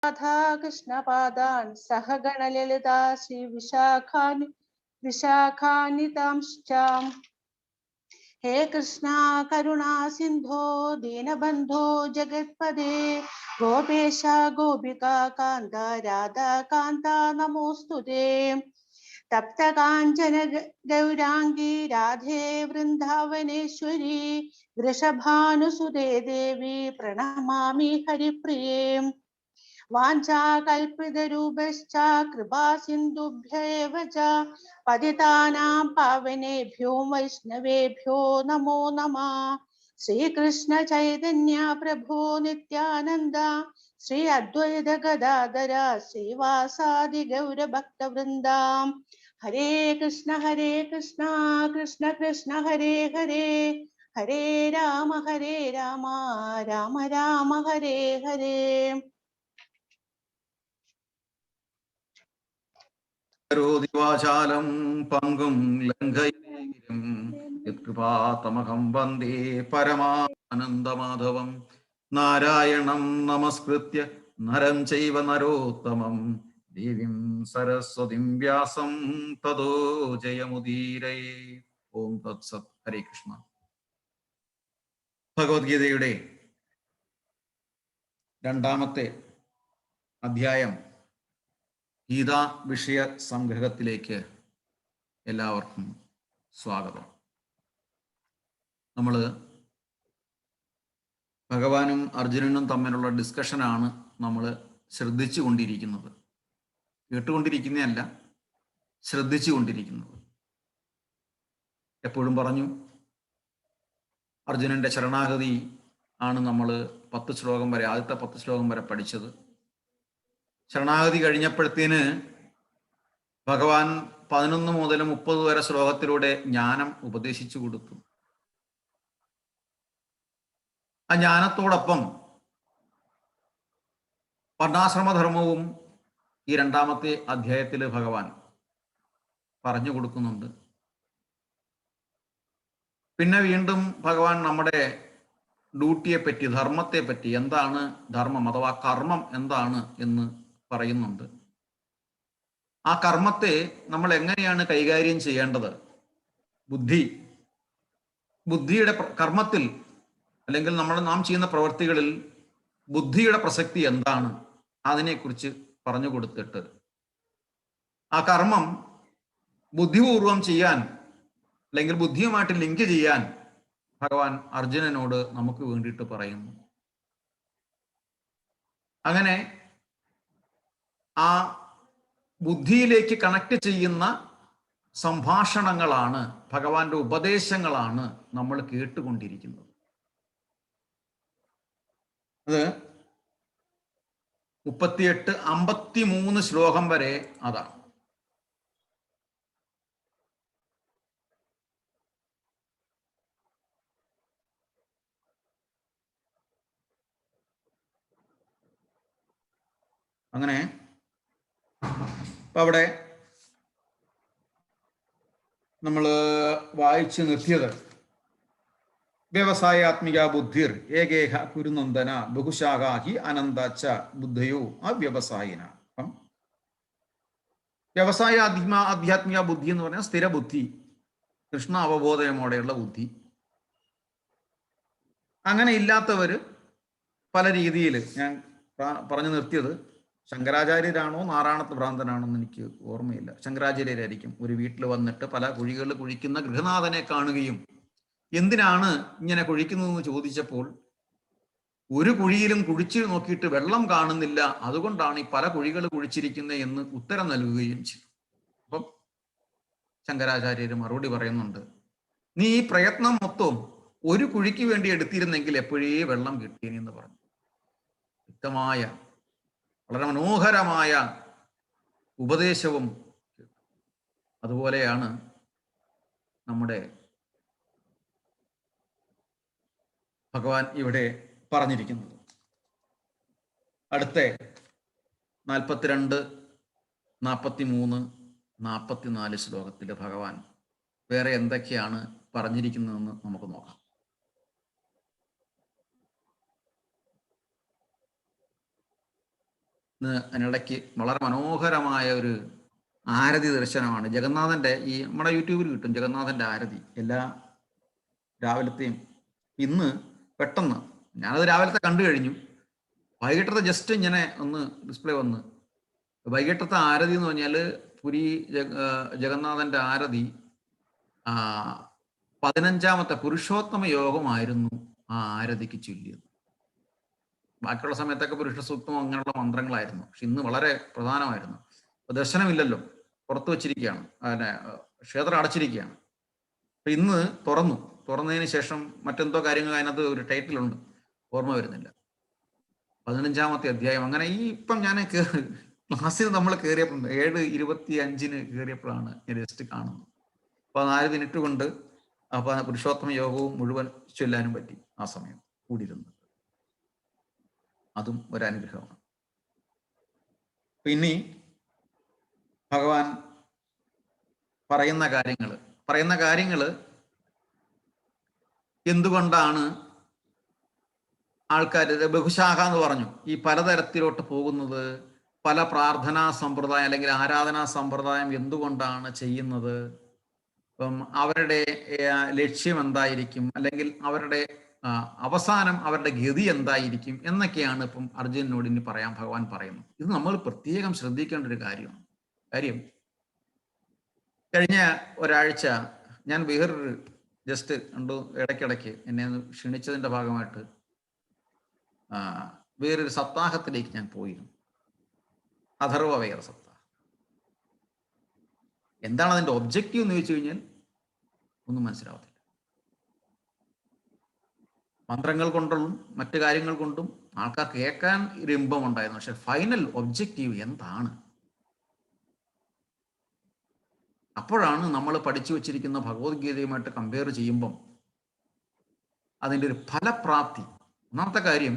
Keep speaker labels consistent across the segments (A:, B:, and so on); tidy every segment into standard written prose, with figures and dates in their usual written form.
A: രാധാകൃഷ്ണപാദാൻ സഹഗണലളിതാ ശ്രീ വിശാഖാനിതാംശ്ചാം. ഹേ കൃഷ്ണ കരുണാ സിന്ധോ ദീനബന്ധോ ജഗത്പദേ ഗോപേശ ഗോപികാ കാന്ത രാധാകാന്ത നമോസ്തുതേ. തപ്തകാഞ്ചന ഗൗരാംഗി രാധേ വൃന്ദാവനേശ്വരി വൃഷഭാനുസുതേ ദേവി പ്രണമാമി ഹരിപ്രിയേ. വാഞ്ചാകൽപിതരൂപശ്ച കൃപാ സിന്ധുഭ്യൈവ ച പതിതാനാം പാവനേഭ്യോ വൈഷ്ണവേഭ്യോ നമോ നമഃ. ശ്രീകൃഷ്ണ ചൈതന്യ പ്രഭോ നിത്യാനന്ദ ശ്രീ അദ്വൈത ഗദാധര ശ്രീവാസാദി ഗൗരഭക്തവൃന്ദ. ഹരേ കൃഷ്ണ കൃഷ്ണ കൃഷ്ണ ഹരേ ഹരേ, ഹരേ രാമ രാമ രാമ ഹരേ ഹരേ.
B: വാചാലം പങ്കും ലംഘയിരും യത്കൃപാതമഹം വന്ദേ പരമാനന്ദമാധവം. നാരായണം നമസ്കൃത്യ നരം ചൈവ നരോത്തമം ദേവീം സരസ്വതിം വ്യാസം തതോ ജയമുദീരയേ. ഓം തത്സത്. ഹരേ കൃഷ്ണ. ഭഗവത്ഗീതയുടെ 2ാമത്തെ അധ്യായം ഗീതാ വിഷയ സംഗ്രഹത്തിലേക്ക് എല്ലാവർക്കും സ്വാഗതം. നമ്മൾ ഭഗവാനും അർജുനനും തമ്മിലുള്ള ഡിസ്കഷനാണ് നമ്മൾ ശ്രദ്ധിച്ചു കൊണ്ടിരിക്കുന്നത്. കേട്ടുകൊണ്ടിരിക്കുന്നതല്ല, ശ്രദ്ധിച്ചു കൊണ്ടിരിക്കുന്നത്. എപ്പോഴും പറഞ്ഞു, അർജുനന്റെ ശരണാഗതി ആണ് നമ്മൾ 10 ശ്ലോകം വരെ, ആദ്യത്തെ 10 ശ്ലോകം വരെ പഠിച്ചത്. ശരണാഗതി കഴിഞ്ഞപ്പോഴത്തേന് ഭഗവാൻ 11 മുതൽ 30 വരെ ശ്ലോകത്തിലൂടെ ജ്ഞാനം ഉപദേശിച്ചു കൊടുത്തു. ആ ജ്ഞാനത്തോടൊപ്പം വർണ്ണാശ്രമധർമ്മവും ഈ 2ാമത്തെ അധ്യായത്തിൽ ഭഗവാൻ പറഞ്ഞു കൊടുക്കുന്നുണ്ട്. പിന്നെ വീണ്ടും ഭഗവാൻ നമ്മുടെ ഡ്യൂട്ടിയെ പറ്റി, ധർമ്മത്തെ പറ്റി, എന്താണ് ധർമ്മം അഥവാ കർമ്മം എന്താണ് എന്ന് പറയുന്നുണ്ട്. ആ കർമ്മത്തെ നമ്മൾ എങ്ങനെയാണ് കൈകാര്യം ചെയ്യേണ്ടത്, ബുദ്ധിയുടെ കർമ്മത്തിൽ അല്ലെങ്കിൽ നാം ചെയ്യുന്ന പ്രവൃത്തികളിൽ ബുദ്ധിയുടെ പ്രസക്തി എന്താണ്, അതിനെക്കുറിച്ച് പറഞ്ഞു കൊടുത്തിട്ട് ആ കർമ്മം ബുദ്ധിപൂർവം ചെയ്യാൻ അല്ലെങ്കിൽ ബുദ്ധിയുമായിട്ട് ലിങ്ക് ചെയ്യാൻ ഭഗവാൻ അർജുനനോട് നമുക്ക് വേണ്ടിയിട്ട് പറയുന്നു. അങ്ങനെ ആ ബുദ്ധിയിലേക്ക് കണക്ട് ചെയ്യുന്ന സംഭാഷണങ്ങളാണ്, ഭഗവാന്റെ ഉപദേശങ്ങളാണ് നമ്മൾ കേട്ടുകൊണ്ടിരിക്കുന്നത്. അത് 38, 53 ശ്ലോകം വരെ അതാണ്. അങ്ങനെ ഇപ്പൊ അവിടെ നമ്മൾ വായിച്ചു നിർത്തിയത് വ്യവസായാത്മിക ബുദ്ധിർ ഏകേഹ കുരുനന്ദന ബഹുശാഖാഹി അനന്താച്ച ബുദ്ധയോ അവ്യവസായിന. അപ്പം വ്യവസായ ആധ്യാത്മിക ബുദ്ധി എന്ന് പറഞ്ഞാൽ സ്ഥിര ബുദ്ധി, കൃഷ്ണ അവബോധയമോടെയുള്ള ബുദ്ധി. അങ്ങനെ ഇല്ലാത്തവര് പല രീതിയിൽ, ഞാൻ പറഞ്ഞു നിർത്തിയത് ശങ്കരാചാര്യരാണോ നാരായണത്ത് ഭ്രാന്തനാണോ എന്ന് എനിക്ക് ഓർമ്മയില്ല. ശങ്കരാചാര്യരായിരിക്കും. ഒരു വീട്ടിൽ വന്നിട്ട് പല കുഴികളിൽ കുഴിക്കുന്ന ഗൃഹനാഥനെ കാണുകയും എന്തിനാണ് ഇങ്ങനെ കുഴിക്കുന്നതെന്ന് ചോദിച്ചപ്പോൾ ഒരു കുഴിയിലും കുഴിച്ചു നോക്കിയിട്ട് വെള്ളം കാണുന്നില്ല, അതുകൊണ്ടാണ് ഈ പല കുഴികൾ കുഴിച്ചിരിക്കുന്നത് എന്ന് ഉത്തരം നൽകുകയും ചെയ്തു. അപ്പം ശങ്കരാചാര്യർ മറുപടി പറയുന്നുണ്ട്, നീ ഈ പ്രയത്നം മൊത്തം ഒരു കുഴിക്ക് വേണ്ടി എടുത്തിരുന്നെങ്കിൽ എപ്പോഴേ വെള്ളം കിട്ടിയെന്ന് പറഞ്ഞു. വ്യക്തമായ വളരെ മനോഹരമായ ഉപദേശവും. അതുപോലെയാണ് നമ്മുടെ ഭഗവാൻ ഇവിടെ പറഞ്ഞിരിക്കുന്നത്. അടുത്ത 42, 43, 44 ശ്ലോകത്തിൽ ഭഗവാൻ വേറെ എന്തൊക്കെയാണ് പറഞ്ഞിരിക്കുന്നതെന്ന് നമുക്ക് നോക്കാം. അതിനിടയ്ക്ക് വളരെ മനോഹരമായ ഒരു ആരതി ദർശനമാണ്. ജഗന്നാഥന്റെ ഈ നമ്മുടെ യൂട്യൂബിൽ കിട്ടും ജഗന്നാഥന്റെ ആരതി എല്ലാ രാവിലത്തെയും. ഇന്ന് പെട്ടെന്ന് ഞാനത് രാവിലത്തെ കണ്ടു കഴിഞ്ഞു. വൈകിട്ടത്തെ ജസ്റ്റ് ഇങ്ങനെ ഒന്ന് ഡിസ്പ്ലേ വന്ന് വൈകിട്ടത്തെ ആരതി എന്ന് പറഞ്ഞാൽ പുരി ജഗന്നാഥന്റെ ആരതി 15ാമത്തെ പുരുഷോത്തമ യോഗമായിരുന്നു ആ ആരതിക്ക് ചൊല്ലിയത്. ബാക്കിയുള്ള സമയത്തൊക്കെ പുരുഷ സൂക്തം അങ്ങനെയുള്ള മന്ത്രങ്ങളായിരുന്നു. പക്ഷെ ഇന്ന് വളരെ പ്രധാനമായിരുന്നു. ദർശനമില്ലല്ലോ, പുറത്തു വച്ചിരിക്കുകയാണ്, ക്ഷേത്രം അടച്ചിരിക്കുകയാണ്. അപ്പൊ ഇന്ന് തുറന്നതിന് ശേഷം മറ്റെന്തോ കാര്യങ്ങൾ അതിനകത്ത് ഒരു ടൈറ്റിലുണ്ട്, ഓർമ്മ വരുന്നില്ല. 15ാമത്തെ അധ്യായം. അങ്ങനെ ഈ ഇപ്പം ഞാൻ ക്ലാസ്സിൽ നമ്മൾ കയറിയപ്പോൾ 7:25 കയറിയപ്പോഴാണ് ജസ്റ്റ് കാണുന്നത്. 14 മിനിറ്റ് കൊണ്ട് അപ്പൊ പുരുഷോത്തമ യോഗവും മുഴുവൻ ചൊല്ലാനും പറ്റി ആ സമയം കൂടിയിരുന്നത്. അതും ഒരനുഗ്രഹമാണ്. പിന്നെ ഭഗവാൻ പറയുന്ന കാര്യങ്ങൾ എന്തുകൊണ്ടാണ് ആൾക്കാർ ബഹുശാഖ എന്ന് പറഞ്ഞു ഈ പലതരത്തിലോട്ട് പോകുന്നത്? പല പ്രാർത്ഥനാ സമ്പ്രദായം അല്ലെങ്കിൽ ആരാധനാ സമ്പ്രദായം എന്തുകൊണ്ടാണ് ചെയ്യുന്നത്? ഇപ്പം അവരുടെ ലക്ഷ്യം എന്തായിരിക്കും, അല്ലെങ്കിൽ അവരുടെ അവസാനം അവരുടെ ഗതി എന്തായിരിക്കും എന്നൊക്കെയാണ് ഇപ്പം അർജുനനോട് ഇനി ഭഗവാൻ പറയുന്നത്. ഇത് നമ്മൾ പ്രത്യേകം ശ്രദ്ധിക്കേണ്ട ഒരു കാര്യമാണ്. കഴിഞ്ഞ ഒരാഴ്ച ഞാൻ വേറൊരു ജസ്റ്റ് ഇടയ്ക്കിടയ്ക്ക് എന്നെ ഒന്ന് ക്ഷണിച്ചതിൻ്റെ ഭാഗമായിട്ട് വേറൊരു സപ്താഹത്തിലേക്ക് ഞാൻ പോയിരുന്നു. അഥർവവേദ സപ്താഹം. എന്താണ് അതിൻ്റെ ഒബ്ജക്റ്റീവ് എന്ന് ചോദിച്ചു കഴിഞ്ഞാൽ ഒന്നും മനസ്സിലാവത്തില്ല. മന്ത്രങ്ങൾ കൊണ്ടും മറ്റു കാര്യങ്ങൾ കൊണ്ടും ആൾക്കാർ കേൾക്കാൻ ഒരു ഇമ്പം ഉണ്ടായിരുന്നു. പക്ഷെ ഫൈനൽ ഒബ്ജക്റ്റീവ് എന്താണ്? അപ്പോഴാണ് നമ്മൾ പഠിച്ചു വച്ചിരിക്കുന്ന ഭഗവത്ഗീതയുമായിട്ട് കമ്പയർ ചെയ്യുമ്പം അതിൻ്റെ ഒരു ഫലപ്രാപ്തി. ഒന്നാമത്തെ കാര്യം,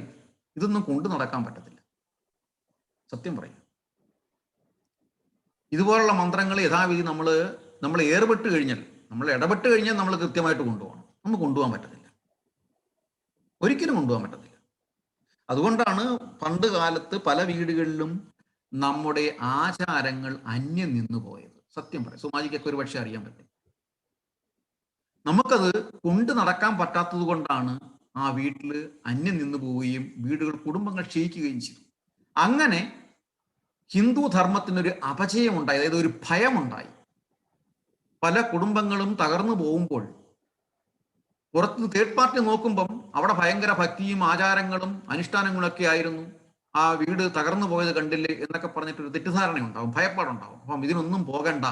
B: ഇതൊന്നും കൊണ്ടു നടക്കാൻ പറ്റത്തില്ല, സത്യം പറയും. ഇതുപോലുള്ള മന്ത്രങ്ങൾ യഥാവിധി നമ്മൾ ഇടപെട്ട് കഴിഞ്ഞാൽ നമ്മൾ കൃത്യമായിട്ട് കൊണ്ടുപോകണം. നമുക്ക് കൊണ്ടുപോകാൻ പറ്റത്തില്ല, ഒരിക്കലും കൊണ്ടുപോകാൻ പറ്റത്തില്ല. അതുകൊണ്ടാണ് പണ്ട് കാലത്ത് പല വീടുകളിലും നമ്മുടെ ആചാരങ്ങൾ അന്യം നിന്നു പോയത്. സത്യം പറയാം, സുമാജിക്കൊക്കെ ഒരു പക്ഷെ അറിയാൻ പറ്റും. നമുക്കത് കൊണ്ടു നടക്കാൻ പറ്റാത്തത് കൊണ്ടാണ് ആ വീട്ടിൽ അന്യം നിന്നു പോവുകയും കുടുംബങ്ങൾ ക്ഷയിക്കുകയും ചെയ്തു. അങ്ങനെ ഹിന്ദു ധർമ്മത്തിനൊരു അപജയമുണ്ടായി, അതായത് ഒരു ഭയമുണ്ടായി. പല കുടുംബങ്ങളും തകർന്നു പോകുമ്പോൾ പുറത്ത് തേർഡ് പാർട്ടി നോക്കുമ്പം അവിടെ ഭയങ്കര ഭക്തിയും ആചാരങ്ങളും അനുഷ്ഠാനങ്ങളൊക്കെ ആയിരുന്നു. ആ വീട് തകർന്നു പോയത് കണ്ടില്ലേ എന്നൊക്കെ പറഞ്ഞിട്ടൊരു തെറ്റിദ്ധാരണയുണ്ടാവും, ഭയപ്പാടുണ്ടാവും. അപ്പം ഇതിനൊന്നും പോകണ്ട,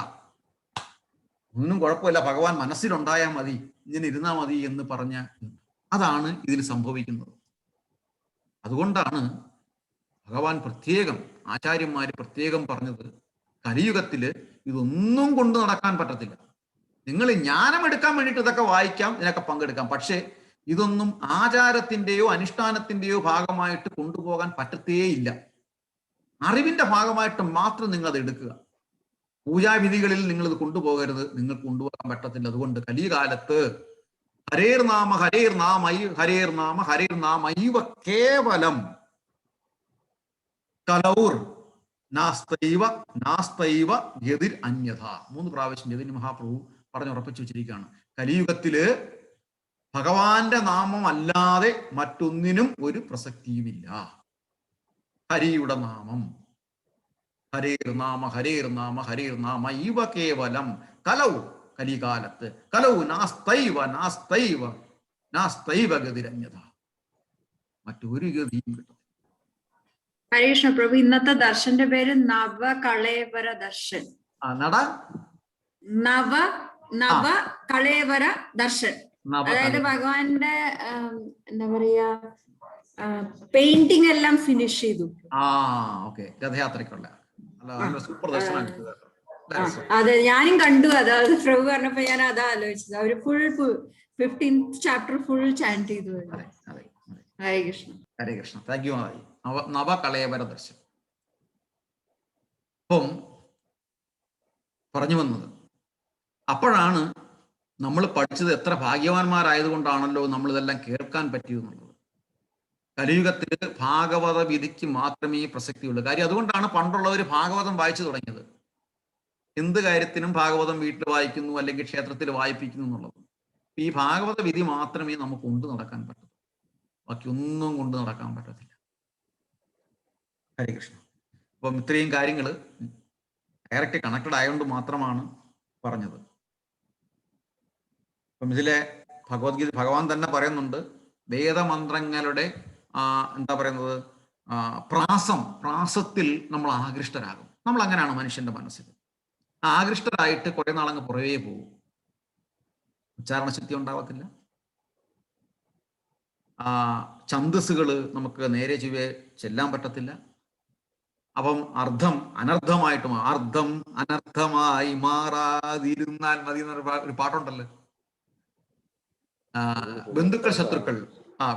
B: ഒന്നും കുഴപ്പമില്ല, ഭഗവാൻ മനസ്സിലുണ്ടായാൽ മതി, ഇങ്ങനെ ഇരുന്നാൽ മതി എന്ന് പറഞ്ഞ അതാണ് ഇതിൽ സംഭവിക്കുന്നത്. അതുകൊണ്ടാണ് ഭഗവാൻ പ്രത്യേകം, ആചാര്യന്മാര് പ്രത്യേകം പറഞ്ഞത്, കലിയുഗത്തില് ഇതൊന്നും കൊണ്ടു നടക്കാൻ പറ്റത്തില്ല. നിങ്ങൾ ജ്ഞാനം എടുക്കാൻ വേണ്ടിയിട്ട് ഇതൊക്കെ വായിക്കാം, ഇതിനൊക്കെ പങ്കെടുക്കാം, പക്ഷേ ഇതൊന്നും ആചാരത്തിന്റെയോ അനുഷ്ഠാനത്തിന്റെയോ ഭാഗമായിട്ട് കൊണ്ടുപോകാൻ പറ്റത്തേയില്ല. അറിവിന്റെ ഭാഗമായിട്ട് മാത്രം നിങ്ങൾ അത് എടുക്കുക. പൂജാവിധികളിൽ നിങ്ങൾ ഇത് കൊണ്ടുപോകരുത്, നിങ്ങൾക്ക് കൊണ്ടുപോകാൻ പറ്റത്തില്ല. അതുകൊണ്ട് കലികാലത്ത് ഹരേർ നാമൈവ കേവലം കലൗർ നാസ്തൈവ ഗതിർ അന്യഥ. 3 പ്രാവശ്യം ചൈതന്യ മഹാപ്രഭു പറഞ്ഞുറപ്പിച്ചു വെച്ചിരിക്കുകയാണ്. കലിയുഗത്തില് ഭഗവാന്റെ നാമം അല്ലാതെ മറ്റൊന്നിനും ഒരു പ്രസക്തിയുമില്ല. ഹരിയുടെ നാമം, ഹരേർ നാമ ഇവ കേവലം കലൗ, കലികാലത്ത് കലൗ നാസ്തൈവ ഗതിരന്യഥ, മറ്റൊരു ഗതിയും കിട്ടും.
C: ഹരേ കൃഷ്ണ പ്രഭു, ഇന്നത്തെ ദർശന്റെ പേര് നവകളേവര ദർശൻ. നവകളേവര ദർശൻ, അതായത് ഭഗവാന്റെ എന്താ പറയാ, പെയിന്റിംഗ് എല്ലാം ഫിനിഷ് ചെയ്തു.
B: രഥയാത്രയ്ക്കുള്ള സൂപ്പർ ദർശനം.
C: അതെ, ഞാനും കണ്ടു. അതായത് പ്രഭു പറഞ്ഞപ്പോ ഞാൻ അതാ ആലോചിച്ചത്. അവര് full 15th chapter full chant ചെയ്തു. ഹരേ കൃഷ്ണ.
B: ഹരേ കൃഷ്ണ. Thank you. നവകളേവര ദർശനം. അപ്പം പറഞ്ഞു വന്നത്, അപ്പോഴാണ് നമ്മൾ പഠിച്ചത് എത്ര ഭാഗ്യവാന്മാരായതുകൊണ്ടാണല്ലോ നമ്മൾ ഇതെല്ലാം കേൾക്കാൻ പറ്റിയെന്നുള്ളത്. കലിയുഗത്തിൽ ഭാഗവത വിധിക്ക് മാത്രമേ പ്രസക്തിയുള്ളൂ. കാര്യം അതുകൊണ്ടാണ് പണ്ടുള്ളവർ ഭാഗവതം വായിച്ചു തുടങ്ങിയത്. എന്ത് കാര്യത്തിനും ഭാഗവതം വീട്ടിൽ വായിക്കുന്നു അല്ലെങ്കിൽ ക്ഷേത്രത്തിൽ വായിപ്പിക്കുന്നു എന്നുള്ളത്. ഈ ഭാഗവത വിധി മാത്രമേ നമുക്ക് കൊണ്ടു നടക്കാൻ പറ്റൂ, ബാക്കി ഒന്നും കൊണ്ട് നടക്കാൻ പറ്റത്തില്ല. ഹരേ കൃഷ്ണ. അപ്പം ഇത്രയും കാര്യങ്ങൾ ഡയറക്റ്റ് കണക്റ്റഡ് ആയതുകൊണ്ട് മാത്രമാണ് പറഞ്ഞത്. അപ്പം ഇതിലെ ഭഗവത്ഗീത ഭഗവാൻ തന്നെ പറയുന്നുണ്ട്, വേദമന്ത്രങ്ങളുടെ എന്താ പറയുന്നത്, പ്രാസത്തിൽ നമ്മൾ ആകൃഷ്ടരാകും. നമ്മൾ അങ്ങനെയാണ് മനുഷ്യന്റെ മനസ്സിൽ. ആകൃഷ്ടരായിട്ട് കുറെ നാളങ്ങ് പുറകെ പോകും. ഉച്ചാരണശക്തി ഉണ്ടാവത്തില്ല. ഛന്ദസ്സുകൾ നമുക്ക് നേരെ ചുവേ ചെല്ലാൻ പറ്റത്തില്ല. അപ്പം അർത്ഥം അനർത്ഥമായിട്ടും അർത്ഥം അനർത്ഥമായി മാറാതിരുന്നാൽ മതി എന്നൊരു പാട്ടുണ്ടല്ലോ. ബന്ധുക്കൾ ശത്രുക്കൾ.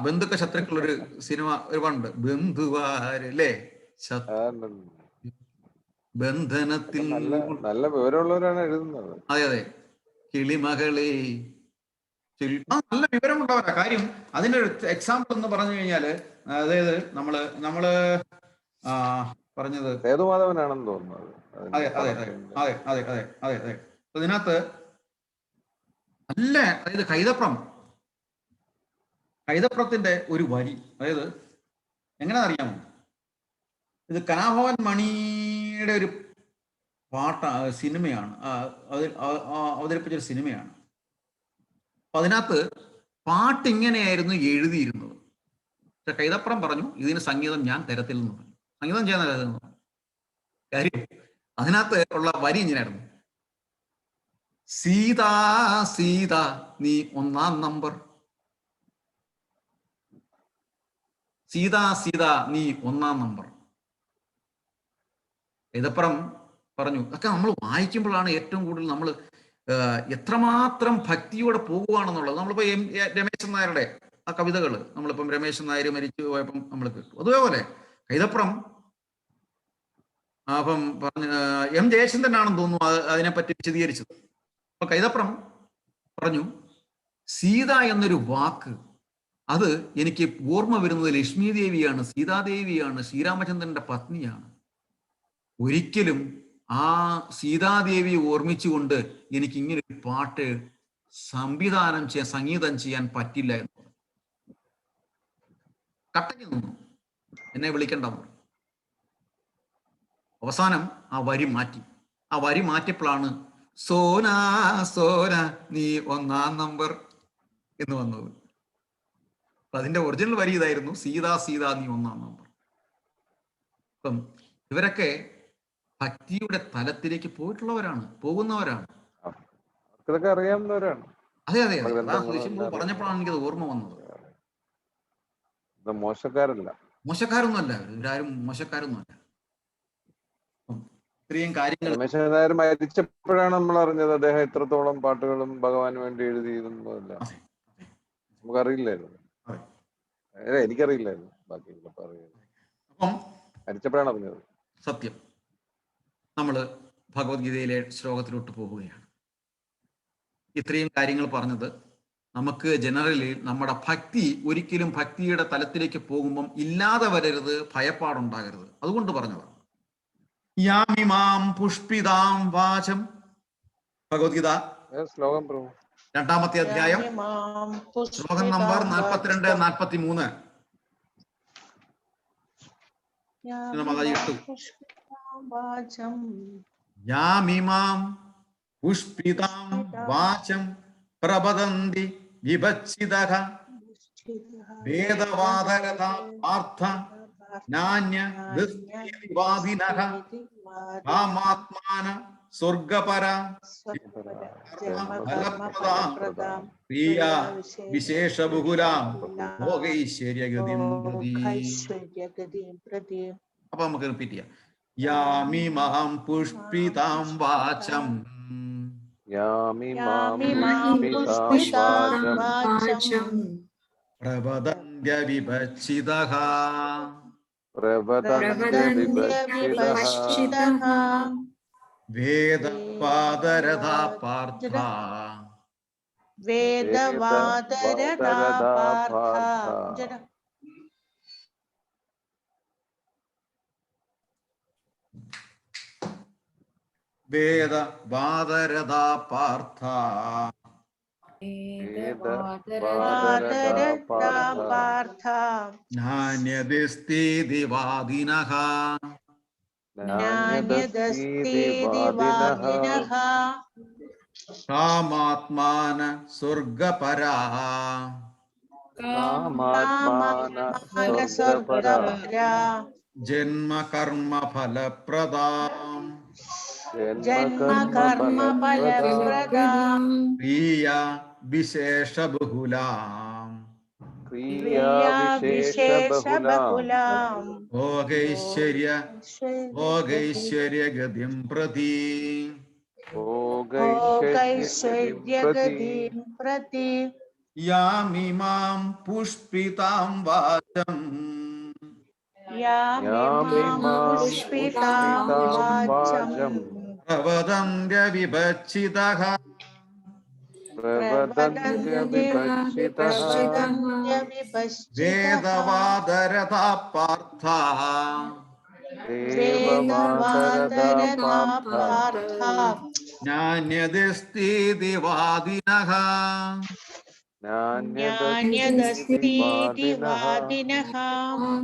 B: ബന്ധുക്കൾ ശത്രുക്കൾ ഒരു സിനിമ ഒരുപാടുണ്ട്. ബന്ധുവാരല്ലേ ബന്ധനത്തിൽ.
D: നല്ല വിവരമുള്ളവരാണ് എഴുതുന്നത്.
B: അതെ അതെ. കിളിമകളെ നല്ല വിവരമുള്ളവരാ. കാര്യം അതിന്റെ ഒരു എക്സാമ്പിൾ എന്ന് പറഞ്ഞു കഴിഞ്ഞാല്, അതായത് നമ്മള് പറഞ്ഞത്
D: സേതുമാധവനാണെന്ന് തോന്നുന്നത്.
B: അതെ അതെ അതെ അതെ അതെ അതെ അതെ അതെ. ഇതിനകത്ത് നല്ല, അതായത് കൈതപ്രത്തിന്റെ ഒരു വരി, അതായത് എങ്ങനെ അറിയാമോ, ഇത് കലാഭവൻ മണിയുടെ ഒരു സിനിമയാണ്, അവതരിപ്പിച്ചൊരു സിനിമയാണ്. അപ്പൊ അതിനകത്ത് പാട്ടിങ്ങനെയായിരുന്നു എഴുതിയിരുന്നത്. പക്ഷെ കൈതപ്രം പറഞ്ഞു ഇതിന് സംഗീതം ഞാൻ തരത്തില്ലെന്ന് പറഞ്ഞു. സംഗീതം ചെയ്യാൻ തരത്തില്ലെന്ന് പറഞ്ഞു. കാര്യം അതിനകത്ത് ഉള്ള വരി ഇങ്ങനെയായിരുന്നു: സീതാ സീത നീ ഒന്നാം നമ്പർ, സീതാ സീത നീ ഒന്നാം നമ്പർ. കൈതപ്രം പറഞ്ഞു അതൊക്കെ നമ്മൾ വായിക്കുമ്പോഴാണ് ഏറ്റവും കൂടുതൽ നമ്മൾ എത്രമാത്രം ഭക്തിയോടെ പോകുകയാണെന്നുള്ളത്. നമ്മളിപ്പോ രമേശൻ നായരുടെ ആ കവിതകൾ നമ്മളിപ്പം രമേശൻ നായർ മരിച്ചു പോയപ്പം നമ്മൾ കേട്ടു. അതുപോലെ കൈതപ്രം അപ്പം എം ജയചന്ദ്രനാണെന്ന് തോന്നുന്നു അതിനെപ്പറ്റി വിശദീകരിച്ചത്. അപ്പൊ കൈതപ്രം പറഞ്ഞു, സീത എന്നൊരു വാക്ക് അത് എനിക്ക് ഓർമ്മ വരുന്നത് ലക്ഷ്മി ദേവിയാണ്, സീതാദേവിയാണ്, ശ്രീരാമചന്ദ്രന്റെ പത്നിയാണ്. ഒരിക്കലും ആ സീതാദേവിയെ ഓർമ്മിച്ചുകൊണ്ട് എനിക്ക് ഇങ്ങനെ ഒരു പാട്ട് സംഗീതം ചെയ്യാൻ പറ്റില്ല എന്ന് പറഞ്ഞു. കട്ടയ്ക്ക് നിന്നു, എന്നെ വിളിക്കണ്ടെന്ന് പറഞ്ഞു. അവസാനം ആ വരി മാറ്റി. ആ വരി മാറ്റിയപ്പോഴാണ് സോനാ സോന നീ ഒന്നാം നമ്പർ എന്ന് വന്നത്. അപ്പൊ അതിന്റെ ഒറിജിനൽ വരി ഇതായിരുന്നു, സീതാ സീതാ നീ ഒന്നാം നമ്പർ. അപ്പം ഇവരൊക്കെ ഭക്തിയുടെ തലത്തിലേക്ക് പോകുന്നവരാണ്.
D: അതൊക്കെ അറിയാവുന്നവരാണ്.
B: അതെ അതെ അതെ. പറഞ്ഞപ്പോഴാണ് എനിക്കത് ഓർമ്മ വന്നത്. മോശക്കാരൊന്നുമല്ല, ഇവരാരും മോശക്കാരൊന്നുമല്ല. ഇത്രയും കാര്യങ്ങൾ
D: രമേശൻ നായർ മരിച്ചപ്പോഴാണ് നമ്മൾ അറിഞ്ഞത് അദ്ദേഹം എത്രത്തോളം പാട്ടുകളും ഭഗവാന് വേണ്ടി എഴുതിയിരുന്നതല്ല. നമുക്കറിയില്ലായിരുന്നു, എനിക്കറിയില്ലായിരുന്നു. ബാക്കിയുള്ള മരിച്ചപ്പോഴാണ് അറിഞ്ഞത്.
B: സത്യം. നമ്മൾ ഭഗവത്ഗീതയിലെ ശ്ലോകത്തിലോട്ട് പോവുകയാണ്. ഇത്രയും കാര്യങ്ങൾ പറഞ്ഞത് നമുക്ക് ജനറലി നമ്മുടെ ഭക്തി ഒരിക്കലും ഭക്തിയുടെ തലത്തിലേക്ക് പോകുമ്പം ഇല്ലാതെ വരരുത്, ഭയപ്പാടുണ്ടാകരുത്, അതുകൊണ്ട് പറഞ്ഞതാണ്. യാമിമാം പുഷ്പിതാം വാചം, ഭഗവത്ഗീത
D: ശ്ലോകം
B: 2-ാമത്തെ അധ്യായം ശ്ലോകം നമ്പർ 42-43. യാമിമാം പുഷ്പിതാം വാചം പ്രവദന്തി വിഭജിതഃ വേദവാദരതാ പാർത്ഥ നാന്യദിവാദിനഃ കാമാത്മാന സ്വർഗപര പ്രിയ വിശേഷബഹുലാം ഭോഗൈശ്വര്യഗതിം പ്രതി. അപ്പൊ നമുക്ക് റിപ്പീറ്റ് ചെയ്യാം. യാമിമാം പുഷ്പിതാം വാചം പ്രവദന്ത്യ വിഭജിതഃ വേദവാദരതാ പാർത്ഥ വേദവാദരഥാ പാർത്ഥ
A: പാർത്ഥ
B: നാന്യദിസ്തീതി വാദിനഃ
A: നാന്യദസ്തീതി വാദിനഃ
B: കാമാത്മാന സ്വർഗപരാഃ
A: കാമാത്മാനസ്വർഗപരാ
B: ജന്മ കർമ്മ ഫലപ്രദാം
A: ജന്മ കർമ്മ ഫലപ്രദാം
B: ക്രിയ വിശേഷബഹുലാം
A: ക്രിയാവിശേഷബഹുലാം
B: ഭോഗൈശ്വര്യഗതിം പ്രതി
A: ഭോഗൈശ്വര്യഗതിം പ്രതി
B: യാമിമാം പുഷ്പിതാം വാചം
A: യാമിമാം പുഷ്പിതാം വാചം
B: പ്രവദന്ത്യവിഭജിതഃ വേദവാദരഥാ പാർത്ഥ നാന്യദസ്തീതി വാദിനഃ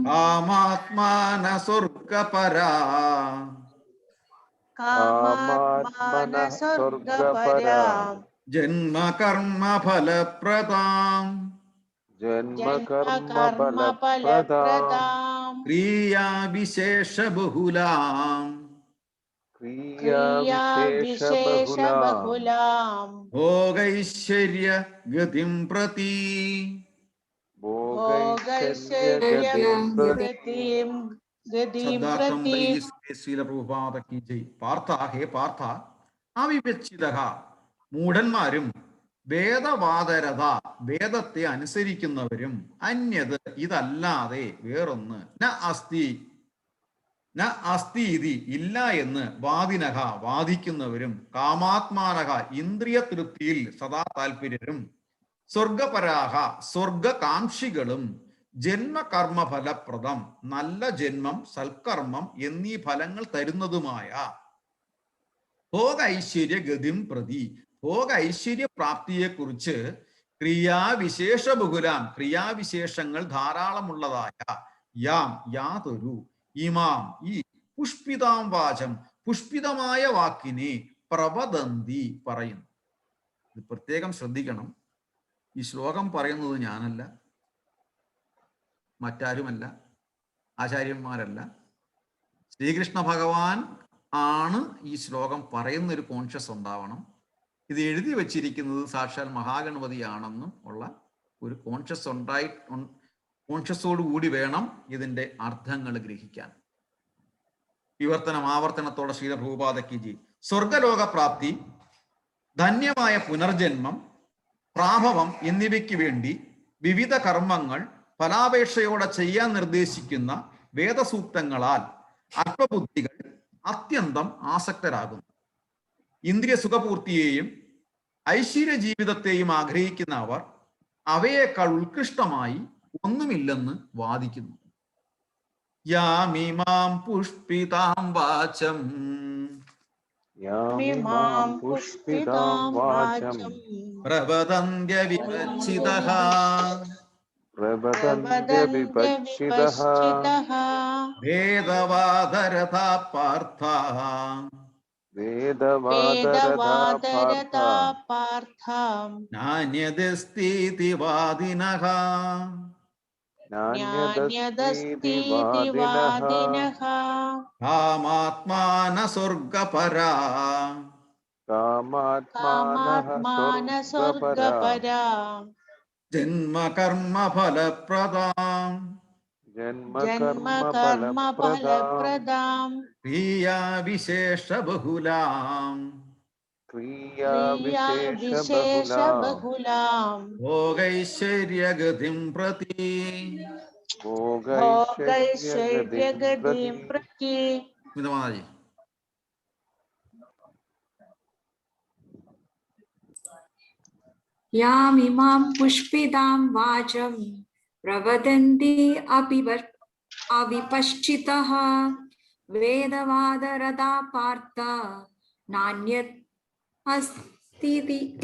B: കാമാത്മാന സ്വർഗപരാ ജന്മ കർമ്മ ഫലപ്രദാം ക്രിയാ വിശേഷബഹുലാം ഭോഗൈശ്വര്യഗതിം പ്രതി പാർത്ഥ ഹേ പാർത്ഥ അവിവച്ഛിതഃ മൂഢന്മാരും വേദവാദരഥ വേദത്തെ അനുസരിക്കുന്നവരും അന്യത് ഇതല്ലാതെ വേറൊന്ന് ന അസ്തി ഇതി ഇല്ല എന്ന് വാദിനഹ വാദിക്കുന്നവരും കാമാത്മാനഹ ഇന്ദ്രിയ തൃപ്തിയിൽ സദാ താല്പര്യരും സ്വർഗപരാഹ സ്വർഗകാംക്ഷികളും ജന്മകർമ്മ ഫലപ്രദം നല്ല ജന്മം സൽക്കർമ്മം എന്നീ ഫലങ്ങൾ തരുന്നതുമായ ഭോഗൈശ്വര്യഗതിം പ്രതി ഭോഗൈശ്വര്യ പ്രാപ്തിയെക്കുറിച്ച് ക്രിയാവിശേഷബഹുലാം ക്രിയാവിശേഷങ്ങൾ ധാരാളമുള്ളതായ യാതൊരു ഇമാം ഈ പുഷ്പിതാം വാചം പുഷ്പിതമായ വാക്കിനെ പ്രവദന്തി പറയുന്നു. ഇത് പ്രത്യേകം ശ്രദ്ധിക്കണം. ഈ ശ്ലോകം പറയുന്നത് ഞാനല്ല, മറ്റാരുമല്ല, ആചാര്യന്മാരല്ല, ശ്രീകൃഷ്ണ ഭഗവാൻ ആണ് ഈ ശ്ലോകം പറയുന്ന ഒരു കോൺഷ്യസ് ഉണ്ടാവണം. ഇത് എഴുതി വച്ചിരിക്കുന്നത് സാക്ഷാൽ മഹാഗണപതിയാണെന്നും ഉള്ള ഒരു കോൺഷ്യസോട് കൂടി വേണം ഇതിന്റെ അർത്ഥങ്ങൾ ഗ്രഹിക്കാൻ. വിവർത്തനം ആവർത്തനത്തോടെ ശ്രീല ഭൂപാദക്കിജി സ്വർഗലോക പ്രാപ്തി, ധന്യമായ പുനർജന്മം, പ്രാഭവം എന്നിവയ്ക്ക് വേണ്ടി വിവിധ കർമ്മങ്ങൾ ഫലാപേക്ഷയോടെ ചെയ്യാൻ നിർദ്ദേശിക്കുന്ന വേദസൂക്തങ്ങളാൽ അല്പബുദ്ധികൾ അത്യന്തം ആസക്തരാകുന്നു. ഇന്ദ്രിയ സുഖപൂർത്തിയെയും ഐശ്വര്യ ജീവിതത്തെയും ആഗ്രഹിക്കുന്ന അവർ അവയേക്കാൾ ഉത്കൃഷ്ടമായി ഒന്നുമില്ലെന്ന് വാദിക്കുന്നു. യാമിമാം പുഷ്പിതാം വാചം പ്രവദന്ത്യവിഭജിതഃ വേദവാദരഥാ പാർത്ഥ നാന്യദസ്തീതി വാദിനഃ കാമാത്മാന സ്വർഗപരാ ജന്മ കർമ്മ ഫലപ്രദാം ക്രിയാ വിശേഷബഹുലാം ഭോഗൈശ്വര്യഗതിം പ്രതി മിതമാജി
C: യാമിമാം പുഷ്പിതാം വാചം പ്രവദന്തി അവിപശ്ചിതഃ വേദവാദരഥാ പാർത്ഥ नान्यत्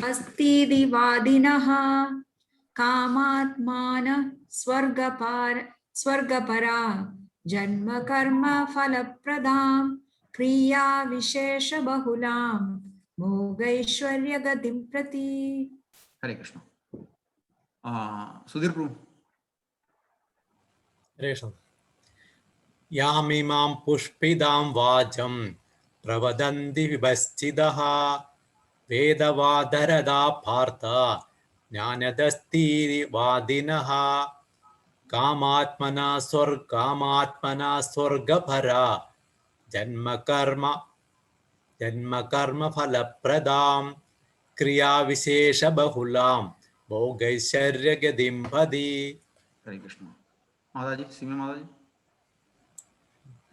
C: अस्तीति वादिनः कामात्मान स्वर्गपरा जन्म कर्म फलप्रदां क्रिया विशेष बहुलां भोगैश्वर्य गतिं प्रति.
B: हरे कृष्ण. सुधीर प्रभु.
E: रेशम यामिमां पुष्पिदां वाचं प्रवदन्ति विभश्चिदः वेदवादरदा पार्थ ज्ञानदस्तीति वादिनः कामात्मना स्वर्गपरा जन्म फलप्रदां क्रियाविशेष बहुलां भोगैश्वर्यगतिं प्रति.
B: हरे कृष्ण. माताजी, सीमा माताजी.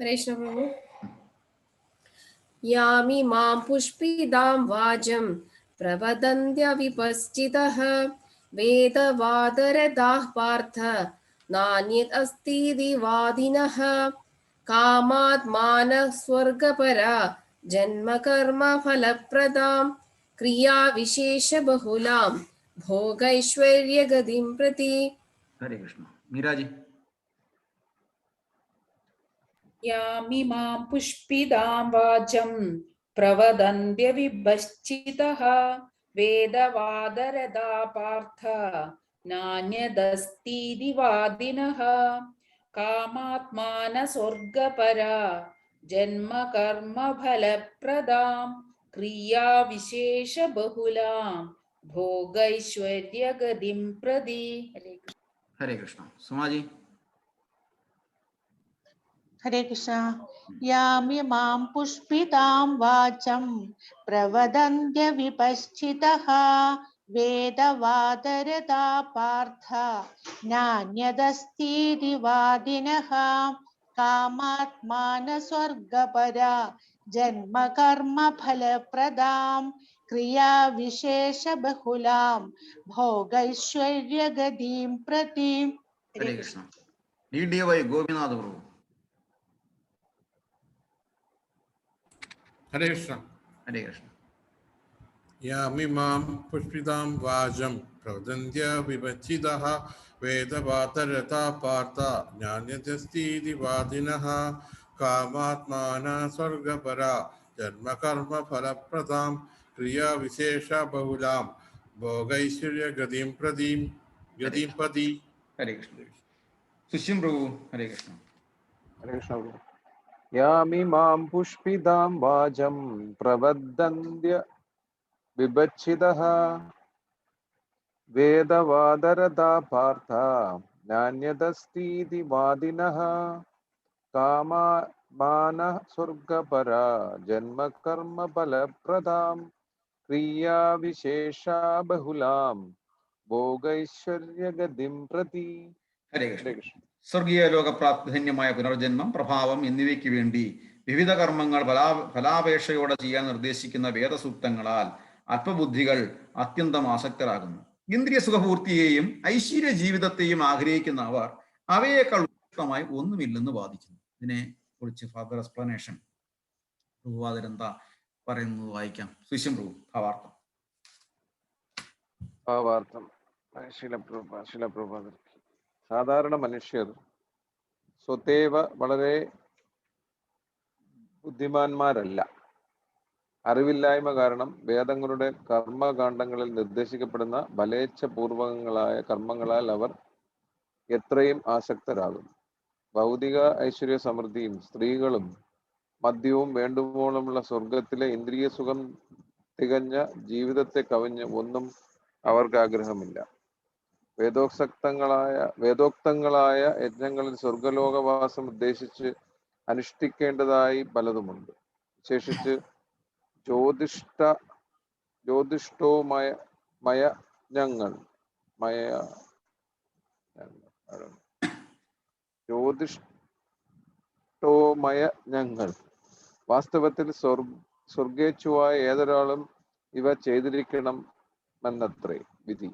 F: हरेश प्रभु. यामिमां पुष्पिदां वाचं प्रवदन्त्य विपश्चितः वेदवादरदाः पार्थ नान्यत् अस्तीति वादिनः कामात्मानः स्वर्गपरा जन्म कर्म फलप्रदां क्रिया विशेष बहुलां भोगैश्वर्य गतिं प्रति.
B: हरे कृष्ण. मीरा जी.
G: यामिमां पुष्पिदां वाचं प्रवदन्त्य विभश्चितः वेदवादरदा पार्थ नान्यदस्तीति वादिनः कामात्मान स्वर्गपरा जन्म कर्म फलप्रदां क्रिया विशेष बहुलां भोगैश्वर्य गतिं प्रति.
B: हरे कृष्ण. सुमा जी.
A: हरे कृष्ण. यामिमां पुष्पितां वाचं प्रवदन्त्य विपश्चितः वेदवादरदा पार्थ नान्यदस्तीति वादिनः कामात्मान स्वर्गपरा जन्म कर्म फलप्रदां क्रिया विशेष बहुलां भोगैश्वर्य गतिं प्रति.
B: हरे कृष्ण. DDY गोपीनाथ प्रभु.
H: हरे कृष्ण.
B: हरे कृष्ण.
H: यामिमां पुष्पितां वाचं प्रवदन्त्य विभज्जितः वेदवादरता पार्थ ज्ञानदस्तीति वादिनः कामात्मानः स्वर्गपरा जन्म कर्म फलप्रदां क्रिया विशेष बहुलां भोगैश्वर्य गतिं प्रति.
B: हरे कृष्ण. सुशील प्रभु. हरे कृष्ण.
D: हरे कृष्ण. यामिमां पुष्पिदां वाचं प्रवदन्त्य विभज्जितः वेदवादरदा पार्थ नान्यदस्तीति वादिनः कामात्मानः स्वर्गपरा जन्म कर्म फलप्रदां क्रिया विशेषा बहुलां भोगैश्वर्य गतिं प्रति.
B: हरे कृष्ण. സ്വർഗീയ ലോകപ്രാപ്തിധന്യമായ പുനർജന്മം, പ്രഭാവം എന്നിവയ്ക്ക് വേണ്ടി വിവിധ കർമ്മങ്ങൾ ഫലാപേക്ഷയോടെ ചെയ്യാൻ നിർദ്ദേശിക്കുന്ന വേദസൂക്തങ്ങളാൽ അല്പബുദ്ധികൾ അത്യന്തം ആസക്തരാകുന്നു. ഇന്ദ്രിയ സുഖപൂർത്തിയെയും ഐശ്വര്യ ജീവിതത്തെയും ആഗ്രഹിക്കുന്ന അവർ അവയേക്കാൾ ഉത്കൃഷ്ടമായി ഒന്നുമില്ലെന്ന് വാദിക്കുന്നു. ഇതിനെ കുറിച്ച് ഫർദർ എക്സ്പ്ലനേഷൻ പ്രഭുവാദരെന്താ പറയുന്നത് വായിക്കാം. സുശീം പ്രഭു.
D: ഭാവാർത്ഥം. ശിലപ്രഭു. സാധാരണ മനുഷ്യർ സ്വതേവ വളരെ ബുദ്ധിമാന്മാരല്ല. അറിവില്ലായ്മ കാരണം വേദങ്ങളുടെ കർമ്മകാണ്ഡങ്ങളിൽ നിർദ്ദേശിക്കപ്പെടുന്ന ബലേച്ഛപൂർവകങ്ങളായ കർമ്മങ്ങളാൽ അവർ എത്രയും ആസക്തരാകുന്നു. ഭൗതിക ഐശ്വര്യ സമൃദ്ധിയും സ്ത്രീകളും മദ്യവും വേണ്ടുവോളമുള്ള സ്വർഗത്തിലെ ഇന്ദ്രിയ സുഖം തികഞ്ഞ ജീവിതത്തെ കവിഞ്ഞ് ഒന്നും അവർക്ക് ആഗ്രഹമില്ല. വേദോക്തങ്ങളായ യജ്ഞങ്ങളിൽ സ്വർഗലോകവാസം ഉദ്ദേശിച്ച് അനുഷ്ഠിക്കേണ്ടതായി പലതുമുണ്ട്. വിശേഷിച്ച് ജ്യോതിഷ്ടോമയജ്ഞങ്ങൾ വാസ്തവത്തിൽ സ്വർഗേച്ഛുവായ ഏതൊരാളും ഇവ ചെയ്തിരിക്കണമെന്നത്രേ വിധി.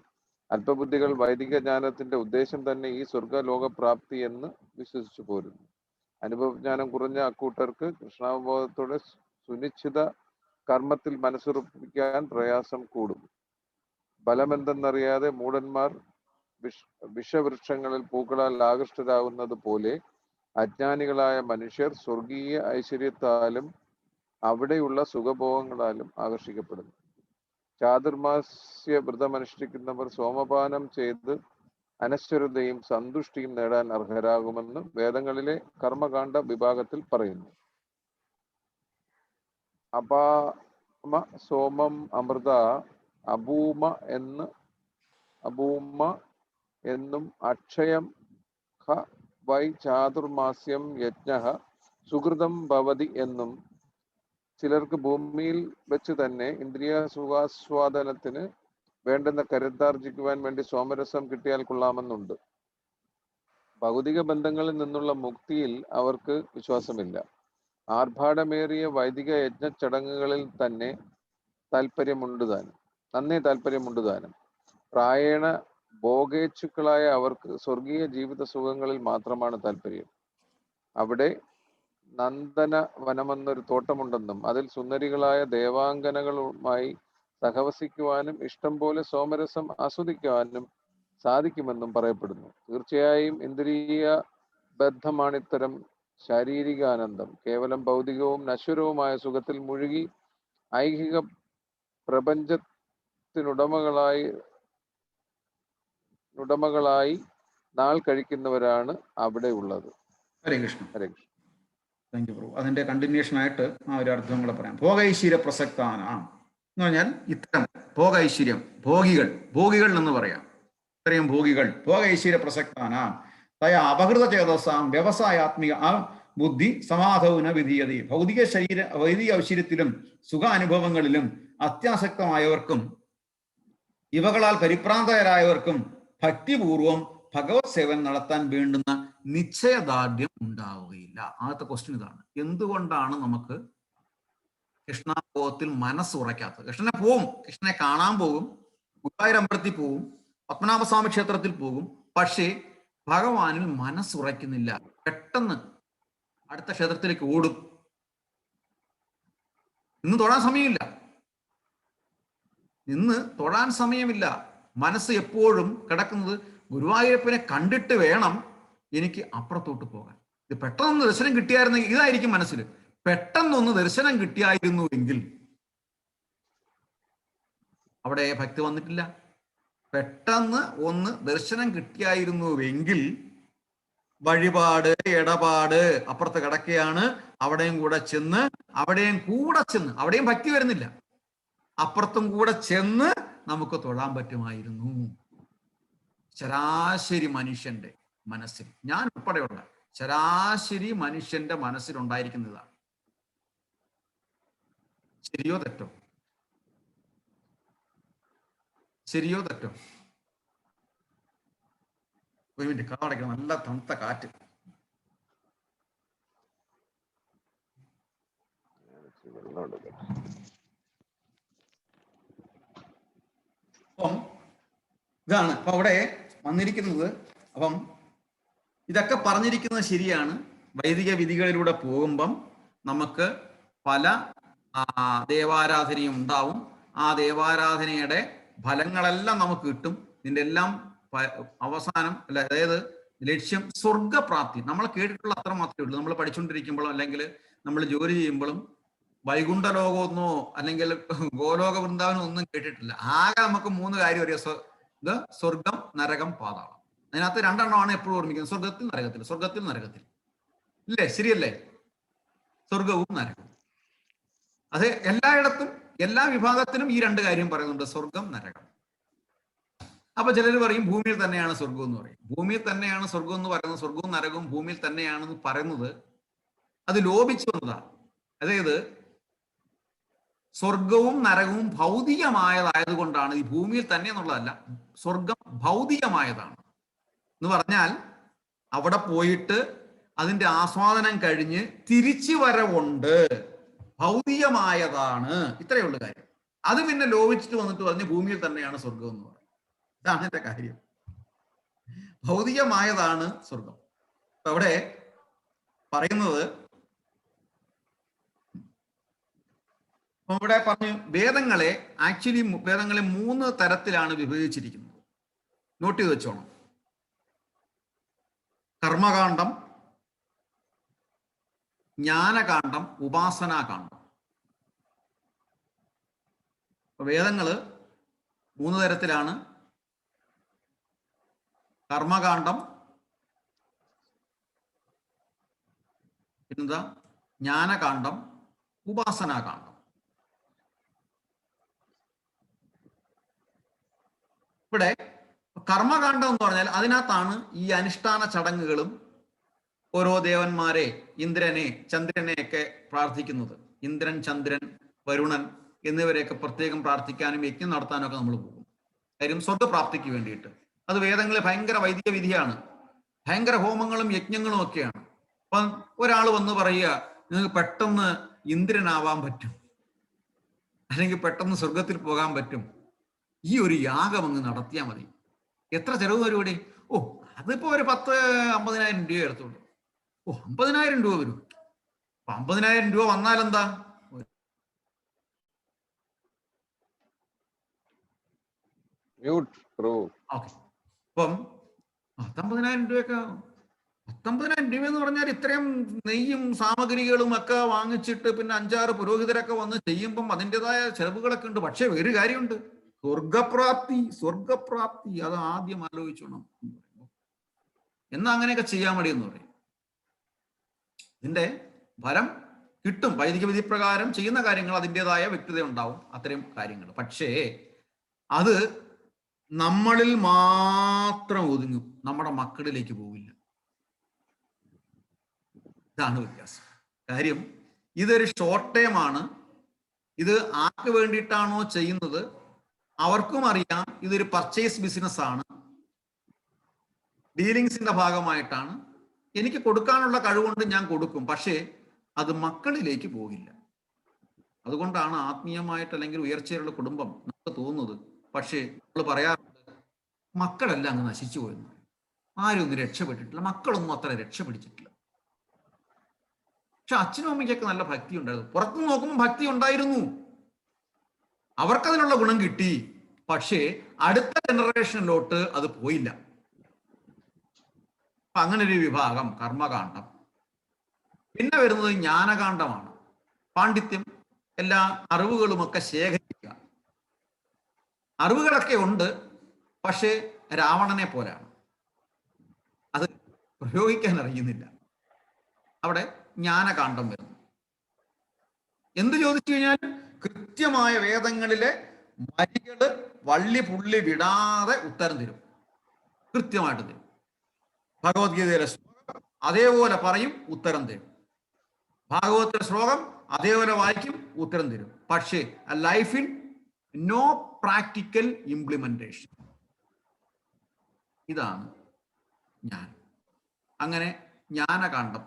D: അല്പബുദ്ധികൾ വൈദിക ജ്ഞാനത്തിന്റെ ഉദ്ദേശം തന്നെ ഈ സ്വർഗലോകപ്രാപ്തി എന്ന് വിശ്വസിച്ചു പോരുന്നു. അനുഭവജ്ഞാനം കുറഞ്ഞ അക്കൂട്ടർക്ക് കൃഷ്ണാവബോധത്തോടെ സുനിശ്ചിത കർമ്മത്തിൽ മനസ്സുറപ്പിക്കാൻ പ്രയാസം കൂടും. ബലമെന്തെന്നറിയാതെ മൂഢന്മാർ വിഷവൃക്ഷങ്ങളിൽ പൂക്കളാൽ ആകൃഷ്ടരാകുന്നത് പോലെ അജ്ഞാനികളായ മനുഷ്യർ സ്വർഗീയ ഐശ്വര്യത്താലും അവിടെയുള്ള സുഖഭോഗങ്ങളാലും ആകർഷിക്കപ്പെടുന്നു. ചാതുർമാസ്യ വ്രതമനുഷ്ഠിക്കുന്നവർ സോമപാനം ചെയ്ത് അനശ്വരതയും സന്തുഷ്ടിയും നേടാൻ അർഹരാകുമെന്ന് വേദങ്ങളിലെ കർമ്മകാണ്ഡ വിഭാഗത്തിൽ പറയുന്നു. അപാമ സോമം അമൃത അഭൂമ എന്നും അക്ഷയം വൈ ചാതുർമാസ്യം യജ്ഞ സുഹൃതം ഭവതി എന്നും ചിലർക്ക് ഭൂമിയിൽ വെച്ച് തന്നെ ഇന്ദ്രിയ സുഖാസ്വാദനത്തിന് വേണ്ടുന്ന കരുത്താർജിക്കുവാൻ വേണ്ടി സോമരസം കിട്ടിയാൽ കൊള്ളാമെന്നുണ്ട്. ഭൗതിക ബന്ധങ്ങളിൽ നിന്നുള്ള മുക്തിയിൽ അവർക്ക് വിശ്വാസമില്ല. ആർഭാടമേറിയ വൈദിക യജ്ഞ ചടങ്ങുകളിൽ നന്നേ താല്പര്യമുണ്ട് താനും. പ്രായേണ ഭോഗേച്ഛുക്കളായ അവർക്ക് സ്വർഗീയ ജീവിത സുഖങ്ങളിൽ മാത്രമാണ് താല്പര്യം. അവിടെ നന്ദന വനമെന്നൊരു തോട്ടമുണ്ടെന്നും അതിൽ സുന്ദരികളായ ദേവാംഗനകളുമായി സഹവസിക്കുവാനും ഇഷ്ടം പോലെ സോമരസം ആസ്വദിക്കുവാനും സാധിക്കുമെന്നും പറയപ്പെടുന്നു. തീർച്ചയായും ഇന്ദ്രിയ ബദ്ധമാണിത്തരം ശാരീരികാനന്ദം. കേവലം ഭൗതികവും നശ്വരവുമായ സുഖത്തിൽ മുഴുകി ഐഹിക പ്രപഞ്ചത്തിനുടമകളായി നാൾ കഴിക്കുന്നവരാണ് അവിടെ ഉള്ളത്.
B: ഹരേ കൃഷ്ണ.
D: ഹരേ കൃഷ്ണ.
B: താങ്ക് യു പ്രഭു. അതിന്റെ കണ്ടിന്യൂഷൻ ആയിട്ട് ആ ഒരു അർത്ഥം കൂടെ പറയാം. ഭോഗൈശ്വര്യ പ്രസക്താനാം എന്ന് പറഞ്ഞാൽ ഇത്തരം ഭോഗൈശ്വര്യം, ഭോഗികൾ എന്ന് പറയാം. ഇത്രയും ഭോഗികൾ ഭോഗൈശ്വര്യ പ്രസക്താനാം തയാ അപഹൃത ചേതസാം വ്യവസായാത്മിക ആ ബുദ്ധി സമാധൗന വിധീയതി. ഭൗതിക ഐശ്വര്യത്തിലും സുഖാനുഭവങ്ങളിലും അത്യാസക്തമായവർക്കും ഇവകളാൽ പരിഭ്രാന്തരായവർക്കും ഭക്തിപൂർവം ഭഗവത് സേവനം നടത്താൻ വേണ്ടുന്ന നിശ്ചയദാർഢ്യം ഉണ്ടാവുകയില്ല. ആദ്യത്തെ ക്വസ്റ്റ്യൻ ഇതാണ്. എന്തുകൊണ്ടാണ് നമുക്ക് കൃഷ്ണാഭോഗത്തിൽ മനസ്സുറയ്ക്കാത്തത്? കൃഷ്ണനെ പോവും, കൃഷ്ണനെ കാണാൻ പോകും, ഗുരുവായൂർ അമ്പലത്തിൽ പോവും, പത്മനാഭസ്വാമി ക്ഷേത്രത്തിൽ പോകും, പക്ഷേ ഭഗവാനിൽ മനസ്സുറയ്ക്കുന്നില്ല. പെട്ടെന്ന് അടുത്ത ക്ഷേത്രത്തിലേക്ക് ഓടും. ഇന്ന് തൊഴാൻ സമയമില്ല. മനസ്സ് എപ്പോഴും കിടക്കുന്നത് ഗുരുവായൂരപ്പനെ കണ്ടിട്ട് വേണം എനിക്ക് അപ്പുറത്തോട്ട് പോകാൻ. ഇത് പെട്ടെന്ന് ദർശനം കിട്ടിയായിരുന്നെങ്കിൽ ഇതായിരിക്കും മനസ്സിൽ. പെട്ടെന്നൊന്ന് ദർശനം കിട്ടിയായിരുന്നുവെങ്കിൽ അവിടെ ഭക്തി വന്നിട്ടില്ല. പെട്ടെന്ന് ഒന്ന് ദർശനം കിട്ടിയായിരുന്നുവെങ്കിൽ വഴിപാട് ഇടപാട് അപ്പുറത്ത് കിടക്കുകയാണ്, അവിടെയും കൂടെ ചെന്ന് അവിടെയും ഭക്തി വരുന്നില്ല, അപ്പുറത്തും കൂടെ ചെന്ന് നമുക്ക് തൊഴാൻ പറ്റുമായിരുന്നു. ശരാശരി മനുഷ്യന്റെ മനസ്സിൽ, ഞാൻ ഉൾപ്പെടെയുള്ള ശരാശരി മനുഷ്യന്റെ മനസ്സിലുണ്ടായിരിക്കുന്നതാണ്. ശരിയോ തെറ്റോ? ഒരു മിനിറ്റ്, കാടയ്ക്കണം, നല്ല തണുത്ത കാറ്റ്. അപ്പം ഇതാണ് അപ്പൊ അവിടെ വന്നിരിക്കുന്നത്. അപ്പം ഇതൊക്കെ പറഞ്ഞിരിക്കുന്നത് ശരിയാണ്. വൈദിക വിധികളിലൂടെ പോകുമ്പം നമുക്ക് പല ദേവാരാധനയും ഉണ്ടാവും. ആ ദേവാരാധനയുടെ ഫലങ്ങളെല്ലാം നമുക്ക് കിട്ടും. ഇതിൻ്റെ എല്ലാം അവസാനം അതായത് ലക്ഷ്യം സ്വർഗപ്രാപ്തി. നമ്മൾ കേട്ടിട്ടുള്ള അത്ര മാത്രമേ ഉള്ളൂ. നമ്മൾ പഠിച്ചുകൊണ്ടിരിക്കുമ്പോഴും അല്ലെങ്കിൽ നമ്മൾ ജോലി ചെയ്യുമ്പോഴും വൈകുണ്ഠ ലോകമൊന്നോ അല്ലെങ്കിൽ ഗോലോക വൃന്ദാവനോ ഒന്നും കേട്ടിട്ടില്ല. ആകെ നമുക്ക് 3 കാര്യം അറിയാം. ഇത് സ്വർഗം, നരകം, പാതാളം. അതിനകത്ത് 2 എണ്ണമാണ് എപ്പോഴും ഓർമ്മിക്കുന്നത്. സ്വർഗത്തിൽ നരകത്തിൽ ഇല്ലേ? ശരിയല്ലേ? സ്വർഗവും നരകവും. അത് എല്ലായിടത്തും എല്ലാ വിഭാഗത്തിനും ഈ 2 കാര്യം പറയുന്നുണ്ട്, സ്വർഗം നരകം. അപ്പൊ ചിലർ പറയും ഭൂമിയിൽ തന്നെയാണ് സ്വർഗം എന്ന് പറയും. ഭൂമിയിൽ തന്നെയാണ് സ്വർഗം എന്ന് പറയുന്നത്, സ്വർഗവും നരകവും ഭൂമിയിൽ തന്നെയാണെന്ന് പറയുന്നത് അത് ലോപിച്ചു വന്നതാണ്. അതായത് സ്വർഗവും നരകവും ഭൗതികമായതായതുകൊണ്ടാണ്. ഈ ഭൂമിയിൽ തന്നെ എന്നുള്ളതല്ല, സ്വർഗം ഭൗതികമായതാണ് എന്ന് പറഞ്ഞാൽ അവിടെ പോയിട്ട് അതിന്റെ ആസ്വാദനം കഴിഞ്ഞ് തിരിച്ചു വരവുണ്ട്, ഭൗതികമായതാണ്. ഇത്രയേ ഉള്ളൂ കാര്യം. അത് പിന്നെ ലോപിച്ചിട്ട് വന്നിട്ട് പറഞ്ഞ് ഭൂമിയിൽ തന്നെയാണ് സ്വർഗം എന്ന് പറയും. ഇതാണ് എന്റെ കാര്യം. ഭൗതികമായതാണ് സ്വർഗം. അവിടെ പറയുന്നത് ഇവിടെ പറഞ്ഞു വേദങ്ങളെ ആക്ച്വലി 3 തരത്തിലാണ് വിഭജിച്ചിരിക്കുന്നത്. നോട്ട് ചെയ്ത് വെച്ചോണം. കർമ്മകാന്ഡം, ജ്ഞാനകാന്ഡം, ഉപാസനാകാന്ഡം. വേദങ്ങള് 3 തരത്തിലാണ്. കർമ്മകാന്ഡം, പിന്നെന്താ, ജ്ഞാനകാന്ഡം, ഉപാസനാകാന്ഡം. ഇവിടെ കർമ്മകാന്ഡം എന്ന് പറഞ്ഞാൽ അതിനകത്താണ് ഈ അനുഷ്ഠാന ചടങ്ങുകളും ഓരോ ദേവന്മാരെ, ഇന്ദ്രനെ, ചന്ദ്രനെയൊക്കെ പ്രാർത്ഥിക്കുന്നത്. ഇന്ദ്രൻ, ചന്ദ്രൻ, വരുണൻ എന്നിവരെയൊക്കെ പ്രത്യേകം പ്രാർത്ഥിക്കാനും യജ്ഞം നടത്താനും ഒക്കെ നമ്മൾ പോകും. കാര്യം സ്വർഗപ്രാപ്തിക്ക് വേണ്ടിയിട്ട്. അത് വേദങ്ങളിൽ ഭയങ്കര വൈദിക വിധിയാണ്. ഭയങ്കര ഹോമങ്ങളും യജ്ഞങ്ങളും ഒക്കെയാണ്. അപ്പം ഒരാൾ വന്ന് പറയുക, നിങ്ങൾക്ക് പെട്ടെന്ന് ഇന്ദ്രനാവാൻ പറ്റും, അല്ലെങ്കിൽ പെട്ടെന്ന് സ്വർഗത്തിൽ പോകാൻ പറ്റും, ഈ ഒരു യാഗം അങ്ങ് നടത്തിയാൽ മതി. എത്ര ചെലവ് വരും ഇവിടെ? ഓ, അതിപ്പോ ഒരു 10-50,000 രൂപ എടുത്തോളൂ. ഓ, 50,000 രൂപ വരും. 50,000 രൂപ വന്നാലെന്താ? ഓക്കെ, അപ്പം 19,000 രൂപയൊക്കെ, 19,000 രൂപ എന്ന് പറഞ്ഞാൽ ഇത്രയും നെയ്യും സാമഗ്രികളും ഒക്കെ വാങ്ങിച്ചിട്ട് പിന്നെ 5-6 പുരോഹിതരൊക്കെ വന്ന് ചെയ്യുമ്പം അതിൻ്റെതായ ചെലവുകളൊക്കെ ഉണ്ട്. പക്ഷെ ഒരു കാര്യമുണ്ട്, സ്വർഗപ്രാപ്തി അത് ആദ്യം ആലോചിച്ചോണം. എന്നാ അങ്ങനെയൊക്കെ ചെയ്യാൻ മതി എന്ന് പറയും. ഇതിന്റെ ഫലം കിട്ടും. വൈദിക വിധി പ്രകാരം ചെയ്യുന്ന കാര്യങ്ങൾ അതിൻ്റെതായ വ്യക്തത ഉണ്ടാവും, അത്തരം കാര്യങ്ങൾ. പക്ഷേ അത് നമ്മളിൽ മാത്രം ഒതുങ്ങും, നമ്മുടെ മക്കളിലേക്ക് പോവില്ല. ഇതാണ് വ്യത്യാസം. കാര്യം ഇതൊരു ഷോർട്ട് ടൈം ആണ്. ഇത് ആർക്ക് വേണ്ടിയിട്ടാണോ ചെയ്യുന്നത് അവർക്കും അറിയാം ഇതൊരു പർച്ചേസ് ബിസിനസ് ആണ്, ഡീലിങ്സിന്റെ ഭാഗമായിട്ടാണ്. എനിക്ക് കൊടുക്കാനുള്ള കഴിവുകൊണ്ട് ഞാൻ കൊടുക്കും, പക്ഷേ അത് മക്കളിലേക്ക് പോകില്ല. അതുകൊണ്ടാണ് ആത്മീയമായിട്ട് അല്ലെങ്കിൽ ഉയർച്ചയുള്ള കുടുംബം നമുക്ക് തോന്നുന്നത്. പക്ഷേ നമ്മൾ പറയാറുണ്ട്, മക്കളെല്ലാം അങ്ങ് നശിച്ചു പോയെന്ന്. ആരും ഒന്നും രക്ഷപ്പെട്ടിട്ടില്ല, മക്കളൊന്നും അത്ര രക്ഷപ്പെടിച്ചിട്ടില്ല. പക്ഷെ അച്ഛനും അമ്മയ്ക്കൊക്കെ നല്ല ഭക്തി ഉണ്ടായിരുന്നു. പുറത്തു നോക്കുമ്പോൾ ഭക്തി ഉണ്ടായിരുന്നു, അവർക്കതിനുള്ള ഗുണം കിട്ടി. പക്ഷേ അടുത്ത ജനറേഷനിലോട്ട് അത് പോയില്ല. അപ്പൊ അങ്ങനെ ഒരു വിഭാഗം കർമ്മകാന്ഡം. പിന്നെ വരുന്നത് ജ്ഞാനകാന്ഡമാണ്. പാണ്ഡിത്യം, എല്ലാ അറിവുകളുമൊക്കെ ശേഖരിക്കുക. അറിവുകളൊക്കെ ഉണ്ട്, പക്ഷേ രാവണനെ പോലെയാണ്, അത് പ്രയോഗിക്കാൻ അറിയുന്നില്ല. അവിടെ ജ്ഞാനകാന്ഡം വരുന്നു. എന്ത് ചോദിച്ചു കഴിഞ്ഞാൽ കൃത്യമായ വേദങ്ങളിലെ വരികള് വള്ളി പുള്ളി വിടാതെ ഉത്തരം തരും, കൃത്യമായിട്ട് തരും. ഭഗവത്ഗീതയിലെ ശ്ലോകം അതേപോലെ പറയും, ഉത്തരം തരും. ഭാഗവതത്തിലെ ശ്ലോകം അതേപോലെ വായിക്കും, ഉത്തരം തരും. പക്ഷേ ലൈഫിൽ നോ പ്രാക്ടിക്കൽ ഇംപ്ലിമെന്റേഷൻ. ഇതാണ് ജ്ഞാനം. അങ്ങനെ ജ്ഞാനകാന്ഡം.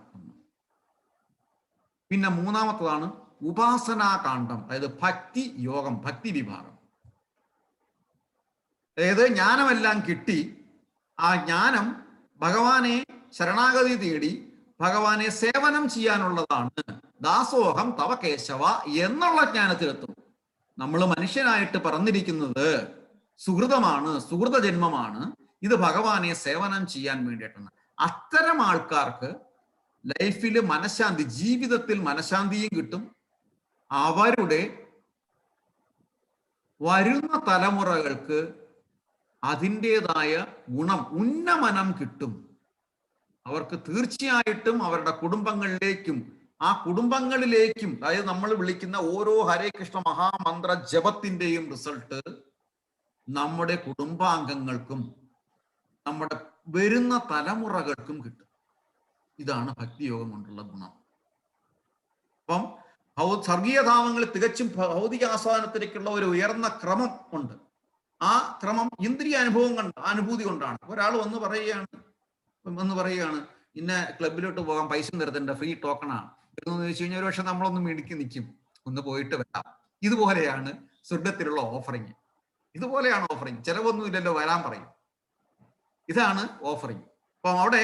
B: പിന്നെ മൂന്നാമത്തതാണ് ഉപാസനാകാന്ഡം, അതായത് ഭക്തി യോഗം, ഭക്തി വിഭാഗം. അതായത് ജ്ഞാനമെല്ലാം കിട്ടി, ആ ജ്ഞാനം ഭഗവാനെ ശരണാഗതി തേടി ഭഗവാനെ സേവനം ചെയ്യാനുള്ളതാണ്. ദാസോഹം തവ കേശവ എന്നുള്ള ജ്ഞാനത്തിലെത്തും. നമ്മൾ മനുഷ്യനായിട്ട് പറന്നിരിക്കുന്നത് സുഹൃതമാണ്, സുഹൃത ജന്മമാണ്. ഇത് ഭഗവാനെ സേവനം ചെയ്യാൻ വേണ്ടിയിട്ടാണ്. അത്തരം ആൾക്കാർക്ക് ലൈഫിൽ മനഃശാന്തി, ജീവിതത്തിൽ മനഃശാന്തിയും കിട്ടും. അവരുടെ വരുന്ന തലമുറകൾക്ക് അതിൻ്റെതായ ഗുണം, ഉന്നമനം കിട്ടും. അവർക്ക് തീർച്ചയായിട്ടും അവരുടെ കുടുംബങ്ങളിലേക്കും ആ കുടുംബങ്ങളിലേക്കും, അതായത് നമ്മൾ വിളിക്കുന്ന ഓരോ ഹരേ കൃഷ്ണ മഹാമന്ത്ര ജപത്തിന്റെയും റിസൾട്ട് നമ്മുടെ കുടുംബാംഗങ്ങൾക്കും നമ്മുടെ വരുന്ന തലമുറകൾക്കും കിട്ടും. ഇതാണ് ഭക്തിയോഗം കൊണ്ടുള്ള ഗുണം. അപ്പം സ്വർഗീയധാമങ്ങളിൽ തികച്ചും ഭൗതിക ആസ്വാദനത്തിലേക്കുള്ള ഒരു ഉയർന്ന ക്രമം ഉണ്ട്. ആ ക്രമം ഇന്ദ്രിയ അനുഭൂതി കൊണ്ടാണ്. ഒരാൾ വന്ന് പറയുകയാണ് ഇന്ന ക്ലബിലോട്ട് പോകാൻ പൈസ നിരത്തേണ്ട, ഫ്രീ ടോക്കണാണ് എന്ന് ചോദിച്ചു കഴിഞ്ഞാൽ ഒരു പക്ഷെ നമ്മളൊന്ന് മേടിക്ക് നിൽക്കും, ഒന്ന് പോയിട്ട് വരാം. ഇതുപോലെയാണ് സ്വർഗത്തിലുള്ള ഓഫറിങ്. ഇതുപോലെയാണ് ഓഫറിങ്. ചിലവൊന്നും ഇല്ലല്ലോ, വരാൻ പറയും. ഇതാണ് ഓഫറിങ്. അപ്പം അവിടെ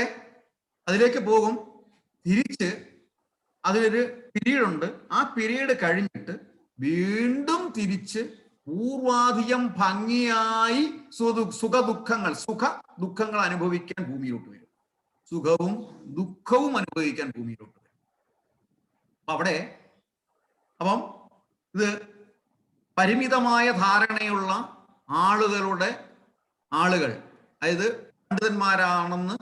B: അതിലേക്ക് പോകും. തിരിച്ച് അതിലൊരു പീരീഡ് ഉണ്ട്. ആ പീരീഡ് കഴിഞ്ഞിട്ട് വീണ്ടും തിരിച്ച് പൂർവാധികം ഭംഗിയായി സുഖ ദുഃഖങ്ങൾ അനുഭവിക്കാൻ ഭൂമിയിലോട്ട് വരും. സുഖവും ദുഃഖവും അനുഭവിക്കാൻ ഭൂമിയിലോട്ട് വരും. അപ്പം ഇത് പരിമിതമായ ധാരണയുള്ള ആളുകൾ അതായത് പണ്ഡിതന്മാരാണെന്ന്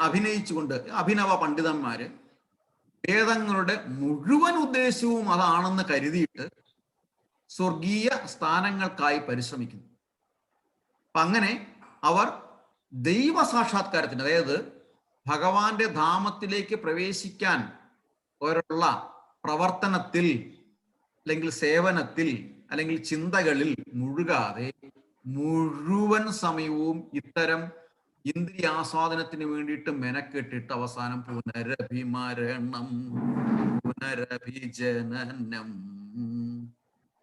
B: അഭിനയിച്ചുകൊണ്ട് അഭിനവ പണ്ഡിതന്മാര് വേദങ്ങളുടെ മുഴുവൻ ഉദ്ദേശവും അതാണെന്ന് കരുതിയിട്ട് സ്വർഗീയ സ്ഥാനങ്ങൾക്കായി പരിശ്രമിക്കുന്നു. അപ്പൊ അങ്ങനെ അവർ ദൈവ സാക്ഷാത്കാരത്തിന്, അതായത് ഭഗവാന്റെ ധാമത്തിലേക്ക് പ്രവേശിക്കാൻ ഉള്ള പ്രവർത്തനത്തിൽ അല്ലെങ്കിൽ സേവനത്തിൽ അല്ലെങ്കിൽ ചിന്തകളിൽ മുഴുകാതെ മുഴുവൻ സമയവും ഇത്തരം ഇന്ദ്രിയാസ്വാദനത്തിന് വേണ്ടിയിട്ട് മെനക്കെട്ടിട്ട് അവസാനം പുനരഭിമരണം പുനരഭിജനനം.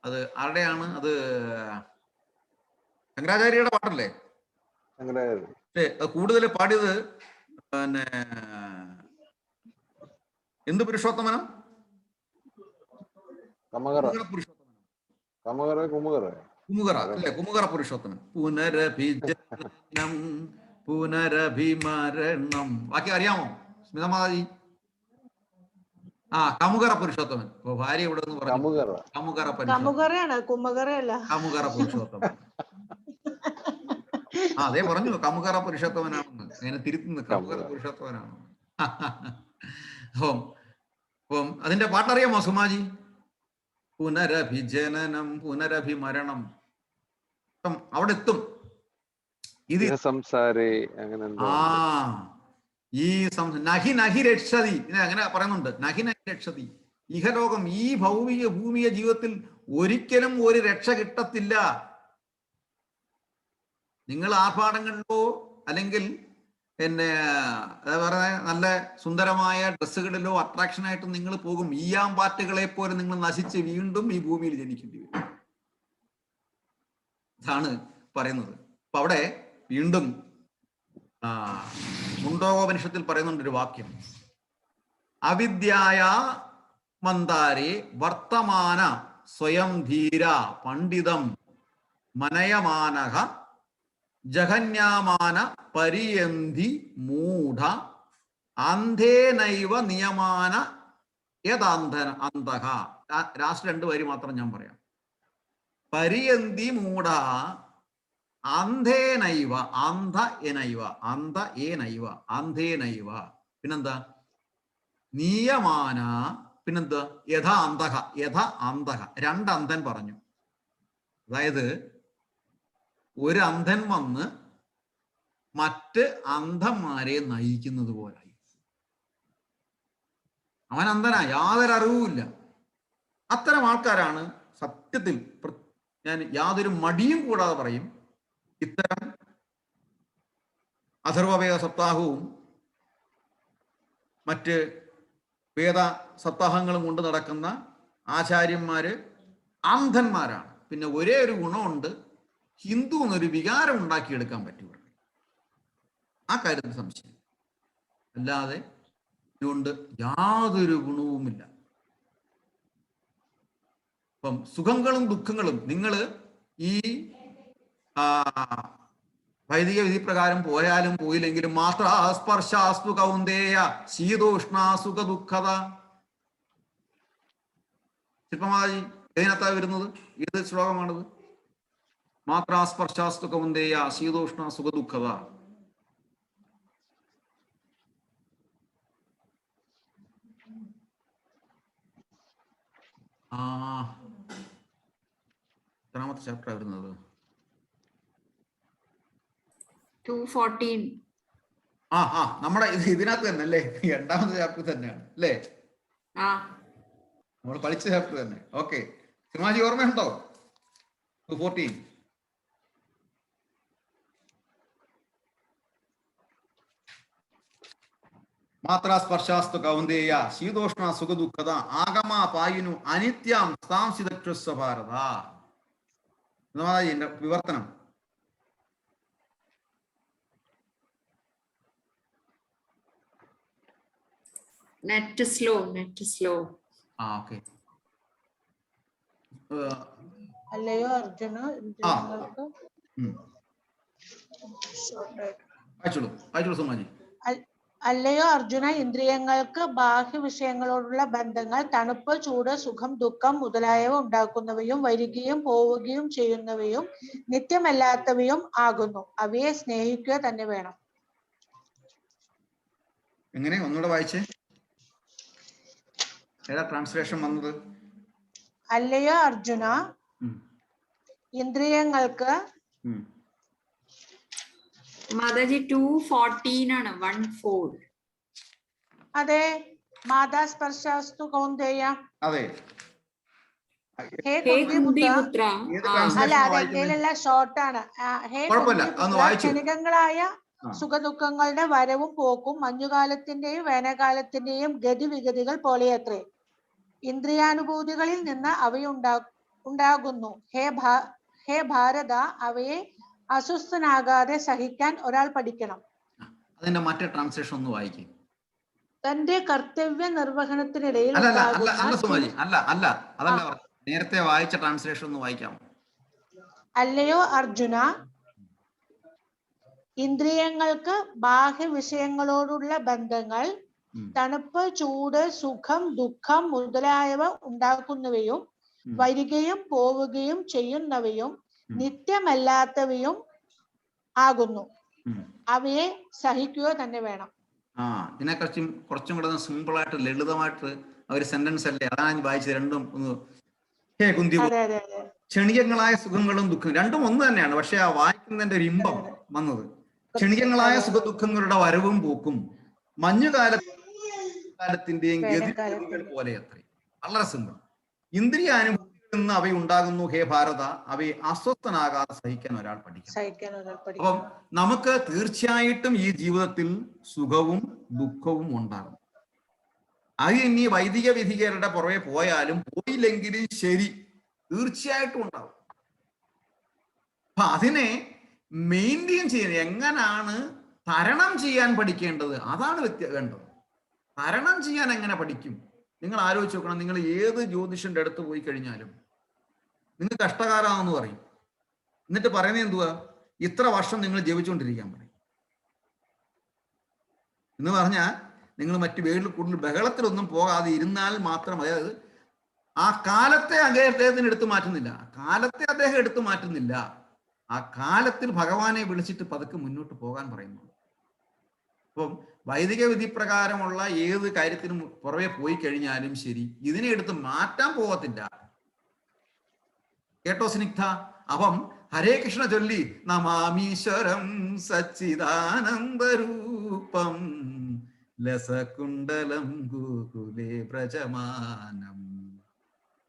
B: അത് ആരുടെയാണ്? അത് ശങ്കരാചാര്യയുടെ പാട്ടല്ലേ? കൂടുതൽ പാടിയത് പിന്നെ എന്ത് പുരുഷോത്തമനം? കുമുകറ അല്ലേ? കുമുകറ പുരുഷോത്തമൻ. പുനരഭിജനം പുനരഭിമരണം. ബാക്കി അറിയാമോ സ്മിതമാതാജി? കമുകറ പുരുഷോത്തമൻ. ഭാര്യ ഇവിടെ നിന്ന് പറഞ്ഞു കമുകറ പുരുഷോത്തമൻ. അതേ പറഞ്ഞു കമുകറ പുരുഷോത്തമനാണെന്ന്. അങ്ങനെ തിരുത്തുന്നു, കമുകറ പുരുഷോത്തമനാണെന്ന്. അപ്പം അതിന്റെ പാട്ടറിയാമോ സുമാജി? പുനരഭിജനനം പുനരഭിമരണം. അവിടെ എത്തും. ഇത് ഈ നഹി നഹി രക്ഷതി അങ്ങനെ പറയുന്നുണ്ട്. നഹി നഹി രക്ഷതി. ഇഹലോകം, ഈ ഭൂമിയ ജീവിതത്തിൽ ഒരിക്കലും ഒരു രക്ഷ കിട്ടത്തില്ല. നിങ്ങൾ ആർഭാടങ്ങളിലോ അല്ലെങ്കിൽ നല്ല സുന്ദരമായ ഡ്രസ്സുകളിലോ അട്രാക്ഷനായിട്ട് നിങ്ങൾ പോകും. ഈയാമ്പാറ്റുകളെ പോലെ നിങ്ങൾ നശിച്ച് വീണ്ടും ഈ ഭൂമിയിൽ ജനിക്കേണ്ടി വരും. ഇതാണ് പറയുന്നത്. അപ്പൊ അവിടെ വീണ്ടും മുണ്ടോപനിഷത്തിൽ പറയുന്നുണ്ടൊരു വാക്യം. അവിദ്യായ മന്ദാരേ വർത്തമാന സ്വയം ധീര പണ്ഡിതം മനയമാനഃ ജഹന്യാമാന പരിയന്തി മൂഢ അന്ധേനൈവ നിയമാന യദാന്തഃ. ലാസ്റ്റ് 2 വരി മാത്രം ഞാൻ പറയാം. പരിയന്തി മൂഢ അന്ധേനൈവ അന്ധേനൈവ പിന്നെന്താ നിയമാന പിന്നെന്താ യഥാ അന്ധഃ 2 അന്ധൻ പറഞ്ഞു. അതായത് ഒരു അന്ധൻ വന്ന് മറ്റ് അന്ധന്മാരെ നയിക്കുന്നത് പോലായി. അവൻ അന്ധനാ, യാതൊരു അറിവുമില്ല. അത്തരം ആൾക്കാരാണ് സത്യത്തിൽ, ഞാൻ യാതൊരു മടിയും കൂടാതെ പറയും, ഇത്തരം അഥർവവേദ സപ്താഹവും മറ്റ് വേദ സപ്താഹങ്ങളും കൊണ്ട് നടക്കുന്ന ആചാര്യന്മാര് അന്ധന്മാരാണ്. പിന്നെ ഒരേ ഒരു ഗുണമുണ്ട്, ഹിന്ദു എന്നൊരു വികാരം ഉണ്ടാക്കിയെടുക്കാൻ പറ്റും. ആ കാര്യത്തിൽ സംശയം. അല്ലാതെ ഇതുകൊണ്ട് യാതൊരു ഗുണവുമില്ല. അപ്പം സുഖങ്ങളും ദുഃഖങ്ങളും നിങ്ങൾ ഈ വൈദിക വിധി പ്രകാരം പോയാലും പോയില്ലെങ്കിലും മാത്ര സ്പർശാസ്തു കൗന്ദേയ ശീതോഷ്ണ സുഖ ദുഃഖത. ശില്പമാതാജി ഏതിനകത്താ വരുന്നത്? ഏത് ശ്ലോകമാണത്? മാത്ര സ്പർശാസ്തു കൗന്ദേയ ശീതോഷ്ണ സുഖ ദുഃഖത. എത്രാമത്തെ ചാപ്റ്റർ വരുന്നത്?
C: 214.
B: നമ്മുടെ ഇതിനകത്ത് തന്നെ അല്ലേ? 2ാമത്തെ ചാപ്റ്റർ തന്നെയാണ് അല്ലേ? നമ്മൾ പഠിച്ച ചാപ്റ്റർ തന്നെ. ഓക്കെ, സിമാജി ഓർമ്മയുണ്ടോ? 214. മാത്ര സ്പർശാസ്തു കൗന്ദേയ ശീതോഷ്ണ സുഖ ദുഃഖത ആഗമ പായുനു അനിത്യം സ്ഥാംസിതക്ഷസ്വഭാരത. വിവർത്തനം.
C: Net slow.
B: ഓക്കെ.
A: അല്ലയോ അർജുന, ഇന്ദ്രിയങ്ങൾക്ക്
B: വായിച്ചോളൂ സുമാജി.
A: അല്ലയോ അർജുന, ഇന്ദ്രിയങ്ങൾക്ക് ബാഹ്യ വിഷയങ്ങളോടുള്ള ബന്ധങ്ങൾ തണുപ്പ്, ചൂട്, സുഖം, ദുഃഖം മുതലായവ ഉണ്ടാക്കുന്നവയും വരികയും പോവുകയും ചെയ്യുന്നവയും നിത്യമല്ലാത്തവയും ആകുന്നു. അവയെ സ്നേഹിക്കുക തന്നെ വേണം.
B: എങ്ങനെ ഒന്നുകൂടെ വായിച്ചേ? ഏതാ ട്രാൻസ്ലേഷൻ വന്നത്?
A: അല്ലയോ അർജുന, ഇന്ദ്രിയങ്ങൾക്ക്
C: മാതാജി 214 ആണ്, 14.
A: അതെ, മാതാസ്പർശാസ്തു കൗന്ദേയ.
B: അതെ,
A: ഹേ
C: ഹേ
A: കുന്തിപുത്ര.
C: കുന്തിപുത്ര.
A: അല്ല, അതെ, ഇതിലെല്ലാം ഷോർട്ടാണ്. ഹേ കുന്തിപുത്ര, ക്ഷണികങ്ങളായ സുഖദുഃഖങ്ങളുടെ വരവും പോക്കും മഞ്ഞുകാലത്തിന്റെയും വേനൽക്കാലത്തിന്റെയും ഗതിവിഗതികൾ പോലെയത്രേ. ഇന്ദ്രിയാനുഭൂതികളിൽ നിന്ന് അവയുണ്ടാകുന്നു. ഹേ ഭാരത, അവയെ അസ്വസ്ഥനാകാതെ സഹിക്കാൻ ഒരാൾ പഠിക്കണം.
B: അതിന്റെ മറ്റേ ട്രാൻസ്ലേഷൻ ഒന്ന് വായിക്കും.
A: തന്റെ കർത്തവ്യ നിർവഹണത്തിനിടയിൽ
B: നേരത്തെ വായിച്ച ട്രാൻസ്ലേഷൻ ഒന്ന് വായിക്കാം.
A: അല്ലയോ അർജുന, ഇന്ദ്രിയങ്ങൾക്ക് ബാഹ്യ വിഷയങ്ങളോടുള്ള ബന്ധങ്ങൾ തണുപ്പ്, ചൂട്, സുഖം, ദുഃഖം മുതലായവ ഉണ്ടാക്കുന്നവയും വരികയും പോവുകയും ചെയ്യുന്നവയും നിത്യമല്ലാത്തവയും ആകുന്നു. അവയെ സഹിക്കുക തന്നെ വേണം.
B: ഇതിനെക്കുറിച്ചും കുറച്ചും കൂടെ സിമ്പിൾ ആയിട്ട് ലളിതമായിട്ട് ഒരു സെന്റൻസ് അല്ലേ, അതാണ് വായിച്ചത്. രണ്ടും ഒന്ന്. ഹേ കുന്തി, ക്ഷണികങ്ങളായ സുഖങ്ങളും ദുഃഖം രണ്ടും ഒന്ന് തന്നെയാണ്, പക്ഷെ ആ വായിക്കുന്നതിന്റെ ഒരു ഇമ്പം വന്നത്. ക്ഷണികങ്ങളായ സുഖദുഃഖങ്ങളുടെ വരവും പോക്കും മഞ്ഞുകാലത്തിന്റെയും ഗതികൾ പോലെ അത്രേ. വളരെ സിമ്പിൾ. ഇന്ദ്രിയ അനുഭവത്തിൽ നിന്ന് അവയുണ്ടാകുന്നു. ഹേ ഭാരത, അവയെ അസ്വസ്ഥനാകാതെ സഹിക്കാൻ ഒരാൾ പഠിക്കണം. അപ്പം നമുക്ക് തീർച്ചയായിട്ടും ഈ ജീവിതത്തിൽ സുഖവും ദുഃഖവും ഉണ്ടാകും. അത് ഇനി വൈദിക വിധികരുടെ പുറകെ പോയാലും പോയില്ലെങ്കിലും ശരി, തീർച്ചയായിട്ടും ഉണ്ടാവും. അപ്പൊ അതിനെ മെയിൻറ്റെയിൻ ചെയ്യുന്നത് എങ്ങനെയാണ് തരണം ചെയ്യാൻ പഠിക്കേണ്ടത്, അതാണ് വേണ്ടത്. തരണം ചെയ്യാൻ എങ്ങനെ പഠിക്കും? നിങ്ങൾ ആലോചിച്ച് നോക്കണം. നിങ്ങൾ ഏത് ജ്യോതിഷന്റെ അടുത്ത് പോയി കഴിഞ്ഞാലും നിങ്ങൾ കഷ്ടകാലാണെന്ന് പറയും. എന്നിട്ട് പറയുന്നത് എന്തുവാ? ഇത്ര വർഷം നിങ്ങൾ ജപിച്ചുകൊണ്ടിരിക്കാൻ പറയും. എന്ന് പറഞ്ഞാൽ നിങ്ങൾ മറ്റു വേളിൽ കൂടുതൽ ബഹളത്തിലൊന്നും പോകാതെ ഇരുന്നാൽ മാത്രം, അതായത് ആ കാലത്തെ അദ്ദേഹത്തിന് എടുത്തു മാറ്റുന്നില്ല, കാലത്തെ അദ്ദേഹം എടുത്തു മാറ്റുന്നില്ല, ആ കാലത്തിൽ ഭഗവാനെ വിളിച്ചിട്ട് പതുക്കെ മുന്നോട്ട് പോകാൻ പറയുന്നു. അപ്പം വൈദിക വിധി പ്രകാരമുള്ള ഏത് കാര്യത്തിനും പുറകെ പോയി കഴിഞ്ഞാലും ശരി, ഇതിനെ എടുത്ത് മാറ്റാൻ പോകത്തില്ല. കേട്ടോ സ്നിഗ്ധ? അപ്പം ഹരേ കൃഷ്ണ ചൊല്ലി നമാമീശ്വരം സച്ചിദാനന്ദരൂപം ലസകുണ്ടലം ഗോകുലേ പ്രജമാനം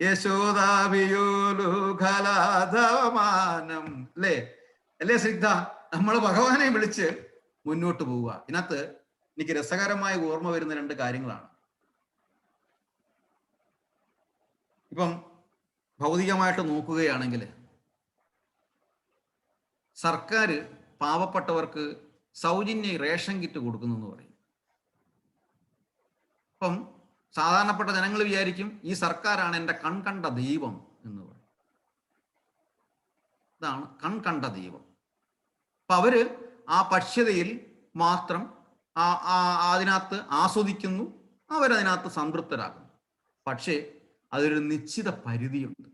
B: യശോദാഭിയോലുഖലാധവമാനം. അല്ലേ സ്നിഗ്ധ? നമ്മൾ ഭഗവാനെ വിളിച്ച് മുന്നോട്ട് പോവുക. ഇതിനകത്ത് എനിക്ക് രസകരമായി ഓർമ്മ വരുന്ന രണ്ട് കാര്യങ്ങളാണ്. ഇപ്പം ഭൗതികമായിട്ട് നോക്കുകയാണെങ്കിൽ സർക്കാർ പാവപ്പെട്ടവർക്ക് സൗജന്യ റേഷൻ കിറ്റ് കൊടുക്കുന്നു എന്ന് പറയും. അപ്പം സാധാരണപ്പെട്ട ജനങ്ങൾ വിചാരിക്കും ഈ സർക്കാരാണ് എൻ്റെ കൺകണ്ട ദൈവം എന്ന് പറയും. ഇതാണ് കൺകണ്ട ദൈവം. അപ്പൊ അവര് ആ പക്ഷ്യതയിൽ മാത്രം അതിനകത്ത് ആസ്വദിക്കുന്നു, അവരതിനകത്ത് സംതൃപ്തരാകുന്നു. പക്ഷേ അതൊരു നിശ്ചിത പരിധിയുണ്ട്.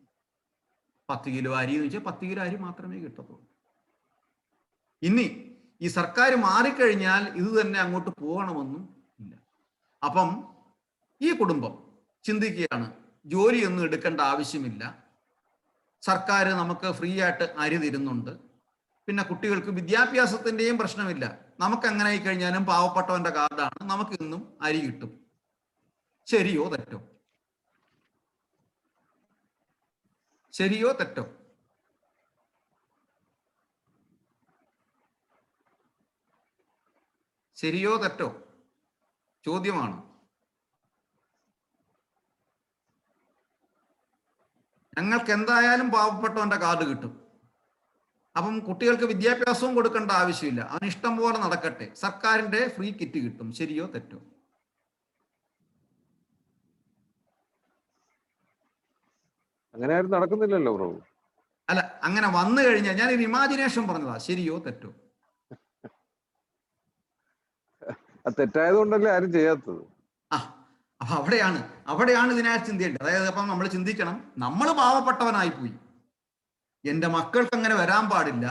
B: 10 കിലോ അരി എന്ന് വെച്ചാൽ 10 കിലോ അരി മാത്രമേ കിട്ടത്തുള്ളൂ. ഇനി ഈ സർക്കാർ മാറിക്കഴിഞ്ഞാൽ ഇത് തന്നെ അങ്ങോട്ട് പോകണമെന്നും ഇല്ല. അപ്പം ഈ കുടുംബം ചിന്തിക്കുകയാണ്, ജോലിയൊന്നും എടുക്കേണ്ട ആവശ്യമില്ല, സർക്കാർ നമുക്ക് ഫ്രീ ആയിട്ട് അരി തരുന്നുണ്ട്, പിന്നെ കുട്ടികൾക്ക് വിദ്യാഭ്യാസത്തിന്റെയും പ്രശ്നമില്ല, നമുക്ക് അങ്ങനെ ആയി കഴിഞ്ഞാലും പാവപ്പെട്ടവന്റെ കാർഡാണ്, നമുക്ക് ഇന്നും അരി കിട്ടും. ശരിയോ തെറ്റോ? ശരിയോ തെറ്റോ? ശരിയോ തെറ്റോ ചോദ്യമാണ്. ഞങ്ങൾക്ക് എന്തായാലും പാവപ്പെട്ടവന്റെ കാർഡ് കിട്ടും, അപ്പം കുട്ടികൾക്ക് വിദ്യാഭ്യാസവും കൊടുക്കേണ്ട ആവശ്യമില്ല, അവന് ഇഷ്ടം പോലെ നടക്കട്ടെ, സർക്കാരിന്റെ ഫ്രീ കിറ്റ് കിട്ടും. ശരിയോ തെറ്റോ?
D: അങ്ങനെ ആരും നടക്കുന്നില്ലല്ലോ പ്രഭു.
B: അല്ല, അങ്ങനെ വന്നു കഴിഞ്ഞാൽ ഞാൻ ഒരു ഇമാജിനേഷൻ പറഞ്ഞതാ, ശരിയോ തെറ്റോ?
D: അത് തെറ്റായത് കൊണ്ടല്ലേ ആരും ചെയ്യാത്തത്.
B: അപ്പൊ അവിടെയാണ് ഇതിനകത്ത് ചിന്തിക്കേണ്ടത്. അതായത് അപ്പം നമ്മൾ ചിന്തിക്കണം, നമ്മൾ പാവപ്പെട്ടവനായി പോയി, എന്റെ മക്കൾക്ക് അങ്ങനെ വരാൻ പാടില്ല,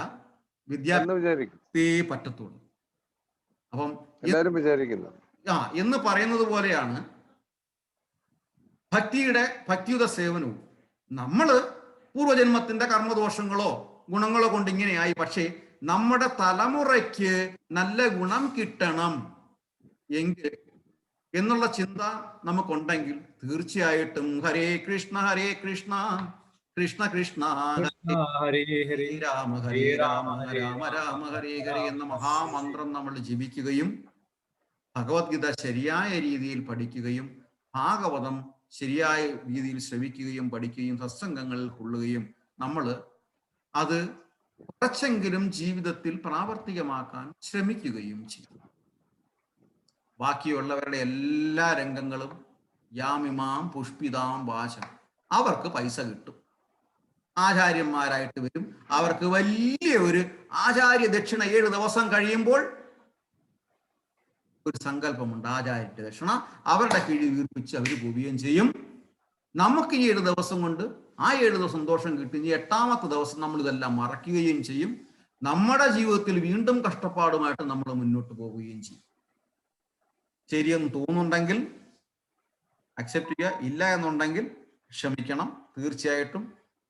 B: വിദ്യാഭ്യാസത്തെ പറ്റത്തുള്ളൂ. അപ്പം
D: എല്ലാരും വിചാരിക്കുന്നു
B: എന്ന് പറയുന്നത് പോലെയാണ് ഭക്തിയുടെ സേവനവും. നമ്മള് പൂർവജന്മത്തിന്റെ കർമ്മദോഷങ്ങളോ ഗുണങ്ങളോ കൊണ്ട് ഇങ്ങനെയായി, പക്ഷേ നമ്മുടെ തലമുറയ്ക്ക് നല്ല ഗുണം കിട്ടണം എങ്കിൽ എന്നുള്ള ചിന്ത നമുക്കുണ്ടെങ്കിൽ തീർച്ചയായിട്ടും ഹരേ കൃഷ്ണ കൃഷ്ണ കൃഷ്ണ
E: ഹരേ ഹരേ
B: രാമ ഹരേ രാമ രാമ രാമ ഹരേ ഹരേ എന്ന മഹാമന്ത്രം നമ്മൾ ജപിക്കുകയും ഭഗവത്ഗീത ശരിയായ രീതിയിൽ പഠിക്കുകയും ഭാഗവതം ശരിയായ രീതിയിൽ ശ്രവിക്കുകയും പഠിക്കുകയും സത്സംഗങ്ങളിൽ കൊള്ളുകയും നമ്മൾ അത് കുറച്ചെങ്കിലും ജീവിതത്തിൽ പ്രാവർത്തികമാക്കാൻ ശ്രമിക്കുകയും ചെയ്യും. ബാക്കിയുള്ളവരുടെ എല്ലാ രംഗങ്ങളും യാമിമാം പുഷ്പിതാം വാചം, അവർക്ക് പൈസ കിട്ടും, ആചാര്യന്മാരായിട്ട് വരും, അവർക്ക് വലിയ ഒരു ആചാര്യ ദക്ഷിണ 7 ദിവസം കഴിയുമ്പോൾ ഒരു സങ്കല്പമുണ്ട്, ആചാര്യ ദക്ഷിണ അവരുടെ കീഴിൽ വീർപ്പിച്ച് അവർ പോവുകയും ചെയ്യും. നമുക്ക് ഈ 7 ദിവസം കൊണ്ട് ആ 7 ദിവസം സന്തോഷം കിട്ടി, ഈ 8ാമത്തെ ദിവസം നമ്മൾ ഇതെല്ലാം മറക്കുകയും ചെയ്യും. നമ്മുടെ ജീവിതത്തിൽ വീണ്ടും കഷ്ടപ്പാടുമായിട്ട് നമ്മൾ മുന്നോട്ട് പോവുകയും ചെയ്യും. ശരിയെന്ന് തോന്നുന്നുണ്ടെങ്കിൽ അക്സെപ്റ്റ് ചെയ്യുക, ഇല്ല എന്നുണ്ടെങ്കിൽ ക്ഷമിക്കണം. തീർച്ചയായിട്ടും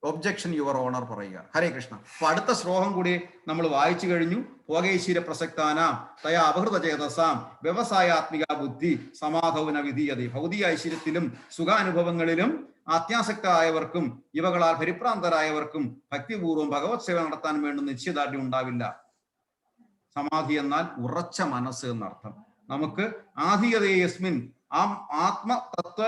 B: ഒബ്ജക്ഷൻ യുവർ ഓണർ പറയുക. ഹരേ കൃഷ്ണ. അപ്പൊ അടുത്ത ശ്ലോകം കൂടി നമ്മൾ വായിച്ചു കഴിഞ്ഞു. ഭോഗൈശ്വര്യ പ്രസക്താനാം തയാ അപഹൃത ചേതസാം വ്യവസായാത്മിക ബുദ്ധി സമാധൗന വിധീയതേ. ഭൗതിക ഐശ്വര്യത്തിലും സുഖാനുഭവങ്ങളിലും അത്യാസക്തരായവർക്കും ഇവകളാൽ പരിഭ്രാന്തരായവർക്കും ഭക്തിപൂർവ്വം ഭഗവത് സേവ നടത്താൻ വേണ്ട നിശ്ചയദാർഢ്യം ഉണ്ടാവില്ല. സമാധി എന്നാൽ ഉറച്ച മനസ്സ് എന്നർത്ഥം. നമുക്ക് ആധികതയസ്മിൻ ആത്മതത്വ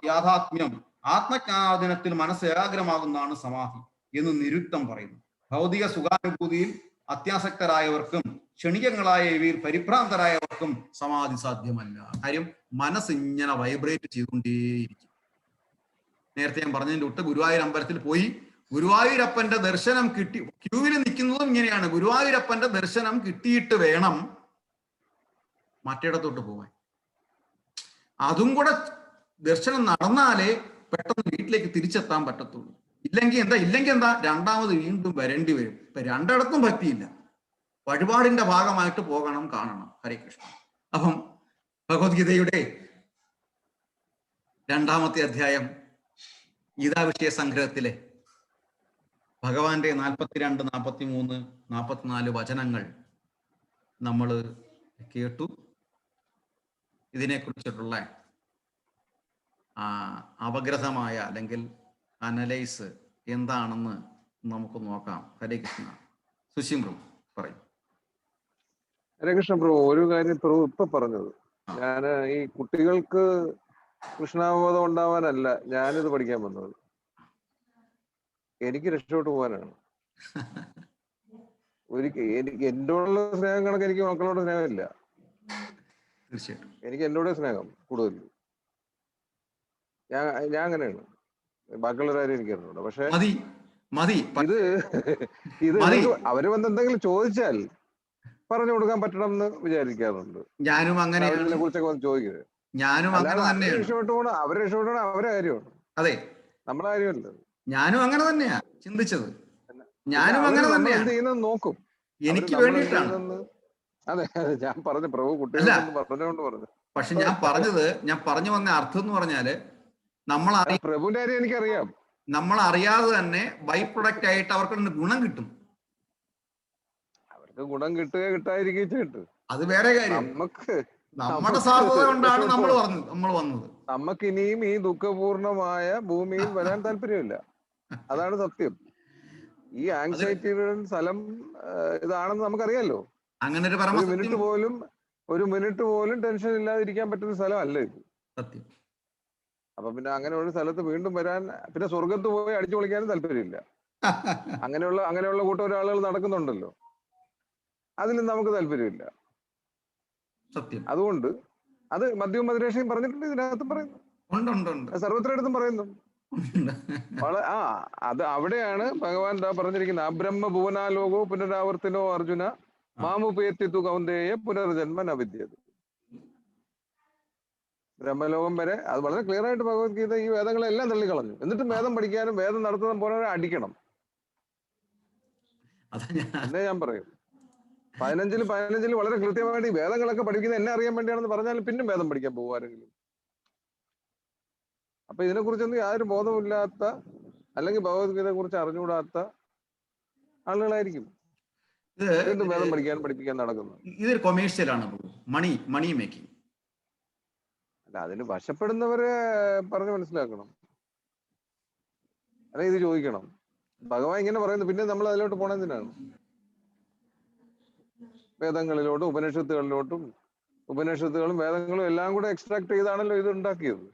B: യാഥാത്മ്യം, ആത്മജ്ഞാനദിനത്തിൽ മനസ്സ് ഏകാഗ്രമാകുന്നതാണ് സമാധി എന്ന് നിരുക്തം പറയുന്നു. ഭൗതിക സുഖാനുഭൂതിയിൽ അത്യാസക്തരായവർക്കും ക്ഷണികങ്ങളായ ഇവയിൽ പരിഭ്രാന്തരായവർക്കും സമാധി സാധ്യമല്ല. കാര്യം മനസ്സ് ഇങ്ങനെ വൈബ്രേറ്റ് ചെയ്തുകൊണ്ടേയിരിക്കും. നേരത്തെ ഞാൻ പറഞ്ഞതിൻ്റെ ഒട്ട് ഗുരുവായൂർ അമ്പലത്തിൽ പോയി ഗുരുവായൂരപ്പന്റെ ദർശനം കിട്ടി, ക്യൂവിൽ നിൽക്കുന്നതും ഇങ്ങനെയാണ്. ഗുരുവായൂരപ്പന്റെ ദർശനം കിട്ടിയിട്ട് വേണം മറ്റിടത്തോട്ട് പോവാൻ. അതും കൂടെ ദർശനം നടന്നാലേ പെട്ടെന്ന് വീട്ടിലേക്ക് തിരിച്ചെത്താൻ പറ്റത്തുള്ളൂ. ഇല്ലെങ്കിൽ എന്താ രണ്ടാമത് വീണ്ടും വരേണ്ടി വരും. ഇപ്പൊ രണ്ടിടത്തും ഭക്തിയില്ല. വഴിപാടിന്റെ ഭാഗമായിട്ട് പോകണം, കാണണം. ഹരേ കൃഷ്ണ. അപ്പം ഭഗവത്ഗീതയുടെ 2ാമത്തെ അധ്യായം ഗീതാവിഷയ സംഗ്രഹത്തിലെ ഭഗവാന്റെ 42, 43, 44 വചനങ്ങൾ നമ്മൾ കേട്ടു. ഇതിനെക്കുറിച്ചിട്ടുള്ള അപഗ്രഥമായ അല്ലെങ്കിൽ അനലൈസ് എന്താണെന്ന് നമുക്ക് നോക്കാം. ഹരേ കൃഷ്ണ. സുശീം പ്രഭു പറയും.
D: ഹരേ കൃഷ്ണ പ്രഭു, ഒരു കാര്യം പ്രഭു ഇപ്പൊ പറഞ്ഞത്, ഞാൻ ഈ കുട്ടികൾക്ക് കൃഷ്ണാവബോധം ഉണ്ടാവാനല്ല ഞാനിത് പഠിക്കാൻ വന്നത്, എനിക്ക് രക്ഷപ്പെട്ടു പോകാനാണ്. എനിക്ക് എന്നോടുള്ള സ്നേഹം കണക്ക് എനിക്ക് മക്കളോട് സ്നേഹമില്ല.
B: തീർച്ചയായിട്ടും
D: എനിക്ക് എന്നോട് സ്നേഹം കൂടുതൽ. ഞാൻ അങ്ങനെയാണ്. ബാക്കിയുള്ളവരാരും എനിക്ക് അറിഞ്ഞൂടാ. പക്ഷെ ഇത് അവര് വന്ന് എന്തെങ്കിലും ചോദിച്ചാൽ പറഞ്ഞു കൊടുക്കാൻ പറ്റണം എന്ന് വിചാരിക്കാറുണ്ട്.
B: ഞാനും അങ്ങനെ
D: അതിനെ കുറിച്ചൊക്കെ വന്ന് ചോദിക്കുന്നത്. രക്ഷപ്പെട്ടു അവരെ രക്ഷപ്പെട്ടു അവരെ കാര്യമാണ്.
B: അതെ,
D: നമ്മുടെ കാര്യമല്ല.
B: ഞാനും അങ്ങനെ തന്നെയാ ചിന്തിച്ചത്. ഞാനും അങ്ങനെ തന്നെയാ
D: എന്ത് ചെയ്യുന്നത് നോക്കും,
B: എനിക്ക് വേണ്ടിയിട്ടാണ്.
D: അതെ, ഞാൻ പറഞ്ഞു പ്രഭു കുട്ടികളെ പറഞ്ഞുകൊണ്ട് പറഞ്ഞു.
B: പക്ഷെ ഞാൻ പറഞ്ഞു വന്ന അർത്ഥം എന്ന് പറഞ്ഞാല്
D: പ്രഭുവിന്റെ കാര്യം എനിക്കറിയാം.
B: നമ്മൾ അറിയാതെ തന്നെ ബൈ പ്രൊഡക്റ്റ് ആയിട്ട് അവർക്ക് ഗുണം കിട്ടും.
D: അവർക്ക് ഗുണം കിട്ടുക കിട്ടാതിരിക്കും,
B: അത് വേറെ കാര്യം. നമ്മുടെ സാധ്യത കൊണ്ടാണ് നമ്മൾ വന്നത്.
D: നമുക്ക് ഇനിയും ഈ ദുഃഖപൂർണമായ ഭൂമിയിൽ വരാൻ താല്പര്യമില്ല. അതാണ് സത്യം. ഈ ആങ്സൈറ്റിയുടെ സ്ഥലം ഇതാണെന്ന് നമുക്കറിയാലോ.
B: അങ്ങനെ
D: ഒരു മിനിറ്റ് പോലും ടെൻഷൻ ഇല്ലാതിരിക്കാൻ പറ്റുന്ന സ്ഥലമല്ല ഇത്.
B: സത്യം.
D: അപ്പൊ പിന്നെ അങ്ങനെ ഒരു സ്ഥലത്ത് വീണ്ടും വരാൻ, പിന്നെ സ്വർഗത്ത് പോയി അടിച്ചു പൊളിക്കാനും താല്പര്യമില്ല. അങ്ങനെയുള്ള കൂട്ടം ഒരാളുകൾ നടക്കുന്നുണ്ടല്ലോ, അതിലും നമുക്ക് താല്പര്യമില്ല.
B: സത്യം.
D: അതുകൊണ്ട് അത് മദ്യവും മധുരേഷയും പറഞ്ഞിട്ടുണ്ട്, ഇതിനകത്തും പറയുന്നു, സർവത്രയിടത്തും പറയുന്നു. അത് അവിടെയാണ് ഭഗവാൻ പറഞ്ഞിരിക്കുന്നത്, അബ്രഹ്മ ഭുവനാലോകോ പുനരാവർത്തിനോ അർജുന മാമുപേത്തിത്തു കൗന്ദേയ പുനർജന്മ നവിദ്യത്. ബ്രഹ്മലോകം വരെ അത് വളരെ ക്ലിയർ ആയിട്ട് ഭഗവത്ഗീത ഈ വേദങ്ങളെല്ലാം തള്ളിക്കളഞ്ഞു. എന്നിട്ടും വേദം പഠിക്കാനും വേദം നടത്തുന്ന പോലെ അടിക്കണം എന്നേ ഞാൻ പറയും. 15 വളരെ കൃത്യമായിട്ട് ഈ വേദങ്ങളൊക്കെ പഠിക്കുന്നത് എന്നെ അറിയാൻ വേണ്ടിയാണെന്ന് പറഞ്ഞാൽ പിന്നും വേദം പഠിക്കാൻ പോകും ആരെങ്കിലും. അപ്പൊ ഇതിനെക്കുറിച്ചൊന്നും യാതൊരു ബോധമില്ലാത്ത അല്ലെങ്കിൽ ഭഗവത്ഗീതയെ കുറിച്ച് അറിഞ്ഞുകൂടാത്ത ആളുകളായിരിക്കും വീണ്ടും വേദം പഠിപ്പിക്കാൻ നടക്കുന്നത്.
B: ഇതൊരു കൊമേഴ്ഷ്യലാണ്, മണി മേക്കിംഗ്.
D: അല്ല, അതിന് വശപ്പെടുന്നവരെ പറഞ്ഞ് മനസ്സിലാക്കണം, അല്ലെ ഇത് ചോദിക്കണം. ഭഗവാൻ ഇങ്ങനെ പറയുന്നു, പിന്നെ നമ്മൾ അതിലോട്ട് പോണെന്തിനാണ്? വേദങ്ങളിലോട്ടും ഉപനിഷത്തുകളും വേദങ്ങളും എല്ലാം കൂടെ എക്സ്ട്രാക്ട് ചെയ്താണല്ലോ ഇത് ഉണ്ടാക്കിയത്.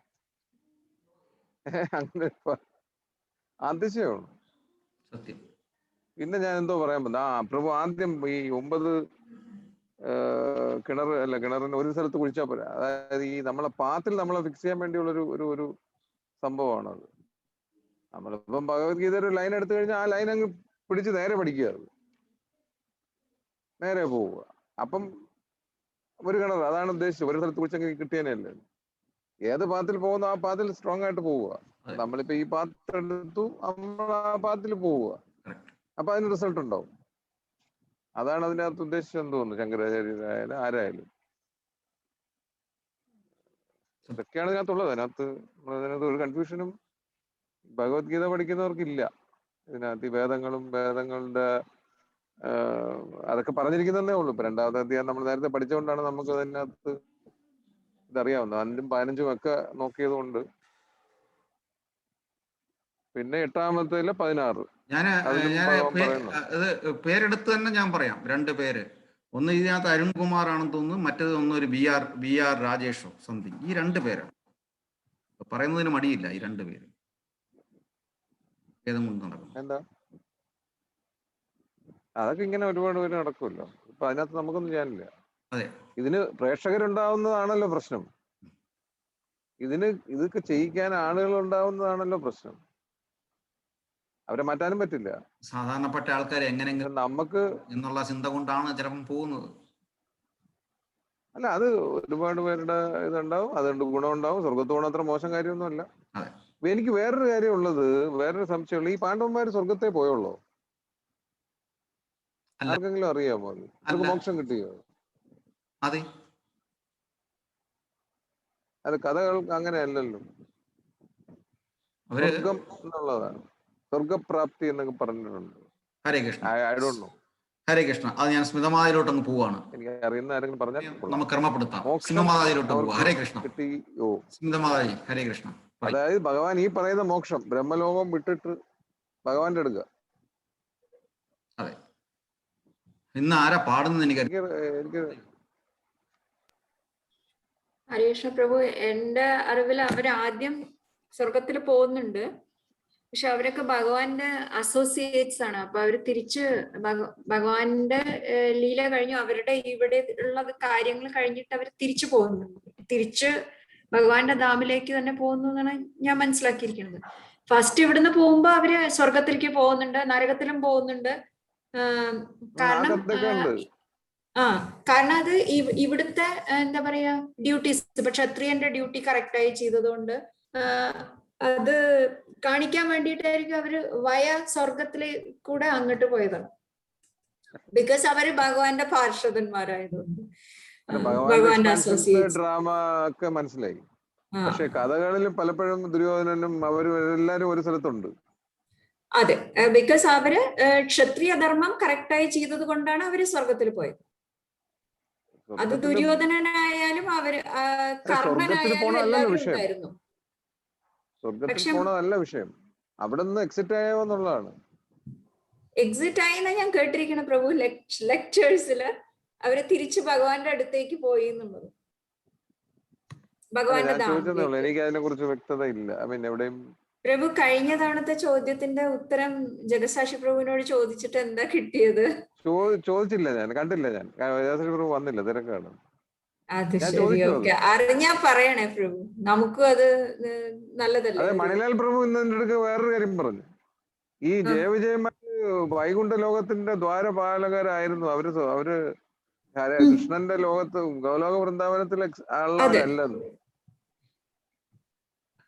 D: അങ്ങനെ അതിശയമാണ്
B: സത്യം.
D: പിന്നെ ഞാൻ എന്തോ പറയാൻ പറ്റും. പ്രഭു ആദ്യം ഈ 9 കിണറിന് ഒരു സ്ഥലത്ത് കുഴിച്ചാൽ പോരാ. അതായത് ഈ നമ്മളെ പാത്തിൽ നമ്മളെ ഫിക്സ് ചെയ്യാൻ വേണ്ടിയുള്ള ഒരു സംഭവമാണ് അത്. നമ്മളിപ്പം ഭഗവത്ഗീത ഒരു ലൈൻ എടുത്തു കഴിഞ്ഞാൽ ആ ലൈൻ അങ്ങ് പിടിച്ച് നേരെ പഠിക്കുക, നേരെ പോവുക. അപ്പം ഒരു കിണർ, അതാണ് ഉദ്ദേശിച്ചത്. ഒരു സ്ഥലത്ത് കുഴിച്ചെങ്കിൽ കിട്ടിയതന്നെയല്ലേ. ഏത് പാത്തിൽ പോകുന്നു ആ പാത്തിൽ സ്ട്രോങ് ആയിട്ട് പോവുക. നമ്മളിപ്പോ ഈ പാത്ത് എടുത്തു, നമ്മൾ ആ പാത്തിൽ പോവുക, അപ്പൊ അതിന് റിസൾട്ട് ഉണ്ടാവും. അതാണ് അതിനകത്ത് ഉദ്ദേശിച്ചെന്ന് തോന്നുന്നു, ശങ്കരാചാര്യരായാലും ആരായാലും. ഇതൊക്കെയാണ് ഇതിനകത്തുള്ളത്. അതിനകത്ത് ഒരു കൺഫ്യൂഷനും ഭഗവത്ഗീത പഠിക്കുന്നവർക്കില്ല. ഇതിനകത്ത് ഈ വേദങ്ങളുടെ അതൊക്കെ പറഞ്ഞിരിക്കുന്നതേ ഉള്ളൂ. ഇപ്പൊ 2ാമത്തെ അധ്യായം നമ്മൾ നേരത്തെ പഠിച്ചുകൊണ്ടാണ് നമുക്ക് അതിനകത്ത് ഇതറിയാവുന്നത്. 5ഉം 15ഉം ഒക്കെ നോക്കിയത് കൊണ്ട്. പിന്നെ 8ാമത്തേല് 16
B: ഞാൻ പേരെടുത്ത് തന്നെ ഞാൻ പറയാം. 2 പേര്. ഒന്ന് ഇതിനകത്ത് അരുൺകുമാർ ആണെന്ന് തോന്നുന്നു, മറ്റേത് ഒരു ബി ആർ രാജേഷോ സംതിങ്. ഈ 2 പേരാണ് പറയുന്നതിന് മടിയില്ല. ഈ 2 പേര് ഏതും കൊണ്ട് നടക്കും.
D: എന്താ അതൊക്കെ ഇങ്ങനെ ഒരുപാട് പേര് നടക്കുമല്ലോ. ഇപ്പൊ അതിനകത്ത് നമുക്കൊന്നും ചെയ്യാനില്ല.
B: അതെ,
D: ഇതിന് പ്രേക്ഷകരുണ്ടാവുന്നതാണല്ലോ പ്രശ്നം. ഇതൊക്കെ ചെയ്യിക്കാൻ ആളുകൾ ഉണ്ടാവുന്നതാണല്ലോ പ്രശ്നം. അവരെ മാറ്റാനും പറ്റില്ല.
B: സാധാരണപ്പെട്ട ആൾക്കാർ എങ്ങനെയെങ്കിലും നമുക്ക് എന്നുള്ള ചിന്ത കൊണ്ടാണ് ചിലപ്പം പോകുന്നത്.
D: അല്ല, അത് ഒരുപാട് പേരുടെ ഇതുണ്ടാവും, അതുകൊണ്ട് ഗുണമുണ്ടാവും. സ്വർഗത്ത് പോകണം അത്ര മോശം കാര്യമൊന്നുമല്ല. എനിക്ക് വേറൊരു കാര്യം ഉള്ളത്, വേറൊരു സംശയമുള്ളത്, ഈ പാണ്ഡവന്മാര് സ്വർഗത്തെ പോയുള്ളൂ? ആർക്കെങ്കിലും അറിയാമോ? അവർക്ക് മോക്ഷം കിട്ടിയോ?
B: അതെ,
D: അത് കഥകൾ അങ്ങനെയല്ലല്ലോ. സ്വർഗം എന്നുള്ളതാണ്, സ്വർഗപ്രാപ്തി എന്നൊക്കെ പറഞ്ഞിട്ടുണ്ട്.
B: Hare Krishna.
D: I don't know.
B: Hare Krishna. അത് ഞാൻ സ്മിതമാതിലോട്ട് അങ്ങ് പോവാണ്.
D: എനിക്ക് അറിയുന്ന ആരെങ്കിലും പറഞ്ഞാൽ
B: നമുക്ക് കർമ്മപ്പെടുത്താം. സ്മിതമാതിലോട്ട് പോവാ. ഹരേ കൃഷ്ണ. സ്മിതമാതി. ഹരേ കൃഷ്ണ.
D: അതായത് ഭഗവാൻ ഈ പറയുന്ന മോക്ഷം, ബ്രഹ്മലോകം വിട്ടിട്ട് ഭഗവാന്റെ അടുക്കുക.
B: അതെ. ഇന്ന് ആരാ പാടുന്നത്? എനിക്ക്
C: ഹരേകൃഷ്ണ പ്രഭു, എന്റെ അറിവിൽ അവരാദ്യം സ്വർഗത്തിൽ പോകുന്നുണ്ട്. പക്ഷെ അവരൊക്കെ ഭഗവാന്റെ അസോസിയേറ്റ്സ് ആണ്. അപ്പൊ അവര് തിരിച്ച് ഭഗവാന്റെ ലീല കഴിഞ്ഞു, അവരുടെ ഇവിടെ ഉള്ള കാര്യങ്ങൾ കഴിഞ്ഞിട്ട് അവർ തിരിച്ചു പോകുന്നുണ്ട്. തിരിച്ച് ഭഗവാന്റെ ധാമിലേക്ക് തന്നെ പോകുന്നു എന്നാണ് ഞാൻ മനസ്സിലാക്കിയിരിക്കുന്നത്. ഫസ്റ്റ് ഇവിടുന്ന് പോകുമ്പോ അവര് സ്വർഗത്തിലേക്ക് പോകുന്നുണ്ട്, നരകത്തിലും പോകുന്നുണ്ട്. കാരണം അത് ഇവിടുത്തെ എന്താ പറയാ ഡ്യൂട്ടീസ്, ഇപ്പൊ ക്ഷത്രിയന്റെ ഡ്യൂട്ടി കറക്റ്റായി ചെയ്തതുകൊണ്ട് അത് കാണിക്കാൻ വേണ്ടിയിട്ടായിരിക്കും അവര് സ്വർഗത്തിലെ കൂടെ അങ്ങോട്ട് പോയതാണ്. ബിക്കോസ് അവര് ഭഗവാന്റെ പാർഷദന്മാരായതുകൊണ്ട്, ഭഗവാന്റെ അസോസിയേറ്റ്.
D: ഡ്രാമ ഒക്കെ മനസ്സിലായി. പക്ഷെ കഥകളിൽ പലപ്പോഴും ദുര്യോധനനും അവരും എല്ലാരും ഒരു സ്ഥലത്തുണ്ട്.
C: അതെ, ബിക്കോസ് അവര് ക്ഷത്രിയ ധർമ്മം കറക്റ്റായി ചെയ്തത് കൊണ്ടാണ് അവര് സ്വർഗത്തിൽ പോയത്. അത് ദുര്യോധനനായാലും അവര് കർണനായാലും എല്ലാവരും ഉണ്ടായിരുന്നു.
D: സ്വർഗത്തിൽ പോണതല്ല വിഷയം, അവിടെ നിന്ന് എക്സിറ്റ് ആയോ എന്നുള്ളതാണ്.
C: എക്സിറ്റ് ആയിന്നാ ഞാൻ കേട്ടിരിക്കണം പ്രഭു, ലെക്ചേഴ്സില് അവര് തിരിച്ച് ഭഗവാന്റെ അടുത്തേക്ക് പോയി എന്നുള്ളത്. ഭഗവാന്റെ
D: എനിക്ക് അതിനെ കുറിച്ച് വ്യക്തത ഇല്ല. എവിടെയും
C: പ്രഭു, കഴിഞ്ഞ തവണത്തെ ചോദ്യത്തിന്റെ ഉത്തരം ജഗസാക്ഷി പ്രഭുവിനോട് ചോദിച്ചിട്ട് എന്താ കിട്ടിയത്?
D: ചോദിച്ചില്ല, ഞാൻ കണ്ടില്ല. ഞാൻ ജഗസാക്ഷി പ്രഭു വന്നില്ല, തിരക്കാണ്.
C: അത്
D: ഞാൻ
C: ശരി,
D: ചോദിച്ചു അത്.
C: ഓക്കെ. അറിഞ്ഞാ പറയണേ പ്രഭു, നമുക്കും അത് നല്ലതല്ലേ.
D: അതെ,
C: ഒരു-
D: മണിലാൽ പ്രഭു ഇന്ന് എൻ്റെ അടുക്ക് വേറൊരു കാര്യം പറഞ്ഞു. ഈ
C: ആ.
D: ജയവിജയന്മാര് വൈകുണ്ഠ ലോകത്തിന്റെ ദ്വാരപാലകരായിരുന്നു. അവര് കൃഷ്ണന്റെ ലോകത്ത് ഗോലോക വൃന്ദാവനത്തിലെ
C: അതെ,
D: ഉള്ളവരല്ലെന്ന്.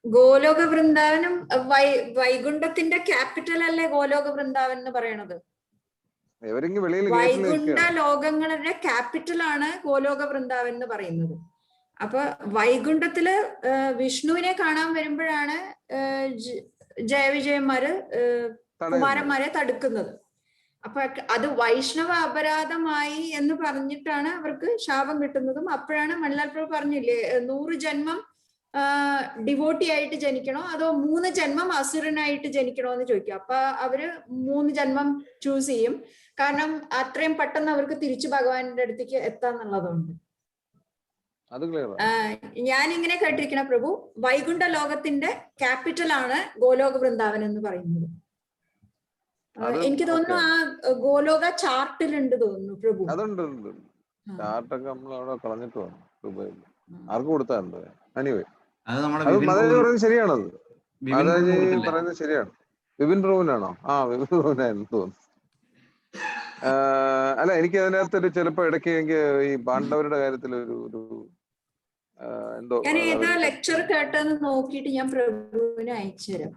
C: ഗോലോക വൃന്ദാവനം വൈകുണ്ഠത്തിന്റെ ക്യാപിറ്റൽ അല്ലേ ഗോലോക വൃന്ദാവൻ എന്ന് പറയണത്.
D: ഇവരിങ്ങ് വെളിയിൽ ഗേറ്റിൽ
C: വൈകുണ്ഠ
D: നിൽക്കുകയാണ്.
C: ലോകങ്ങളുടെ ക്യാപിറ്റലാണ് ഗോലോക വൃന്ദാവൻ എന്ന് പറയുന്നത്. അപ്പൊ വൈകുണ്ഠത്തില് വിഷ്ണുവിനെ കാണാൻ വരുമ്പോഴാണ് ജയവിജയന്മാര് കുമാരന്മാരെ തടുക്കുന്നത്. അപ്പൊ അത് വൈഷ്ണവ അപരാധമായി എന്ന് പറഞ്ഞിട്ടാണ് അവർക്ക് ശാപം കിട്ടുന്നതും. അപ്പോഴാണ് മണിലാൽ പ്രഭു പറഞ്ഞില്ലേ 100 ജന്മം ഡിവോട്ടി ആയിട്ട് ജനിക്കണോ അതോ 3 ജന്മം അസുരനായിട്ട് ജനിക്കണോ എന്ന് ചോദിക്കും. അപ്പൊ അവര് 3 ജന്മം ചൂസ് ചെയ്യും. കാരണം അത്രയും പെട്ടെന്ന് അവർക്ക് തിരിച്ചു ഭഗവാന്റെ അടുത്തേക്ക് എത്താന്നുള്ളതുകൊണ്ട്. ഞാൻ ഇങ്ങനെ കേട്ടിരിക്കണ പ്രഭു, വൈകുണ്ഠ ലോകത്തിന്റെ ക്യാപിറ്റൽ ആണ് ഗോലോക വൃന്ദാവൻ എന്ന് പറയുന്നത്. എനിക്ക് തോന്നുന്നു ആ ഗോലോക ചാർട്ടിലുണ്ട് തോന്നുന്നു പ്രഭു.
D: അതുണ്ട്, ചാർട്ടൊക്കെ നമ്മൾ അവിടെ കളഞ്ഞിട്ട് വന്നു. ആർക്ക് കൊടുത്താണ്ട് എനിവേ അത് പറയുന്നത് ശരിയാണത്. മാതാജി പറയുന്നത് ശരിയാണ്. വിപിൻ പ്രഭുവിനാണോ? വിപിൻ പ്രഭുവിനായിരുന്നു തോന്നുന്നു. അല്ല, എനിക്ക് അതിനകത്തൊരു ചിലപ്പോ ഇടയ്ക്ക് എനിക്ക് ഈ പാണ്ഡവരുടെ കാര്യത്തിൽ ഒരു എന്തോ
C: ലെക്ചർ കേട്ടെന്ന് നോക്കിയിട്ട് ഞാൻ പ്രഭുവിനെ അയച്ചുതരാം.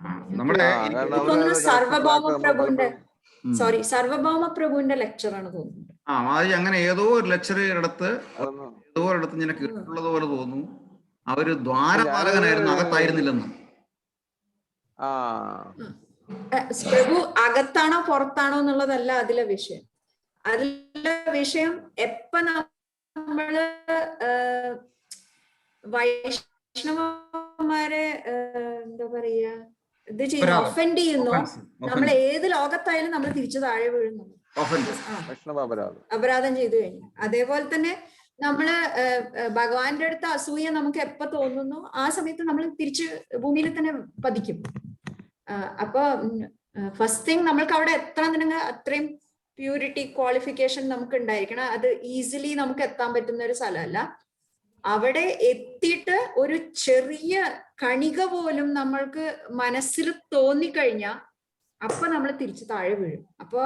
C: സർവഭൗമ പ്രഭുവിന്റെ ലെക്ചറാണ് തോന്നുന്നത്.
B: അങ്ങനെ ഏതോ ഒരു ലെക്ചർ ഇടത്ത് ഞാൻ കേട്ടിട്ടുള്ളത് പോലെ തോന്നുന്നു. അവര് ദ്വാരപാലകനായിരുന്നു, അകത്തായിരുന്നില്ലെന്ന്.
C: പ്രഭു അകത്താണോ പുറത്താണോ എന്നുള്ളതല്ല അതിലെ വിഷയം. അതിലെ വിഷയം എപ്പ നമ്മള് വൈഷ്ണവന്മാരെ എന്താ പറയാ ഇത് ചെയ്യുന്നു, ഒഫൻഡ് ചെയ്യുന്നു, നമ്മൾ ഏത് ലോകത്തായാലും നമ്മൾ തിരിച്ചു താഴെ വീഴുന്നു, അപരാധം ചെയ്തു കഴിഞ്ഞു. അതേപോലെ തന്നെ നമ്മള് ഭഗവാന്റെ അടുത്ത് അസൂയ നമുക്ക് എപ്പോ തോന്നുന്നു ആ സമയത്ത് നമ്മൾ തിരിച്ച് ഭൂമിയിൽ തന്നെ പതിക്കും. അപ്പൊ ഫസ്റ്റ് തിങ് നമ്മൾക്ക് അവിടെ എത്തണമെന്നുണ്ടെങ്കിൽ അത്രയും പ്യൂരിറ്റി ക്വാളിഫിക്കേഷൻ നമുക്ക് ഉണ്ടായിരിക്കണം. അത് ഈസിലി നമുക്ക് എത്താൻ പറ്റുന്ന ഒരു സ്ഥലമല്ല. അവിടെ എത്തിയിട്ട് ഒരു ചെറിയ കണിക പോലും നമ്മൾക്ക് മനസ്സിൽ തോന്നിക്കഴിഞ്ഞാൽ അപ്പൊ നമ്മൾ തിരിച്ച് താഴെ വീഴും. അപ്പൊ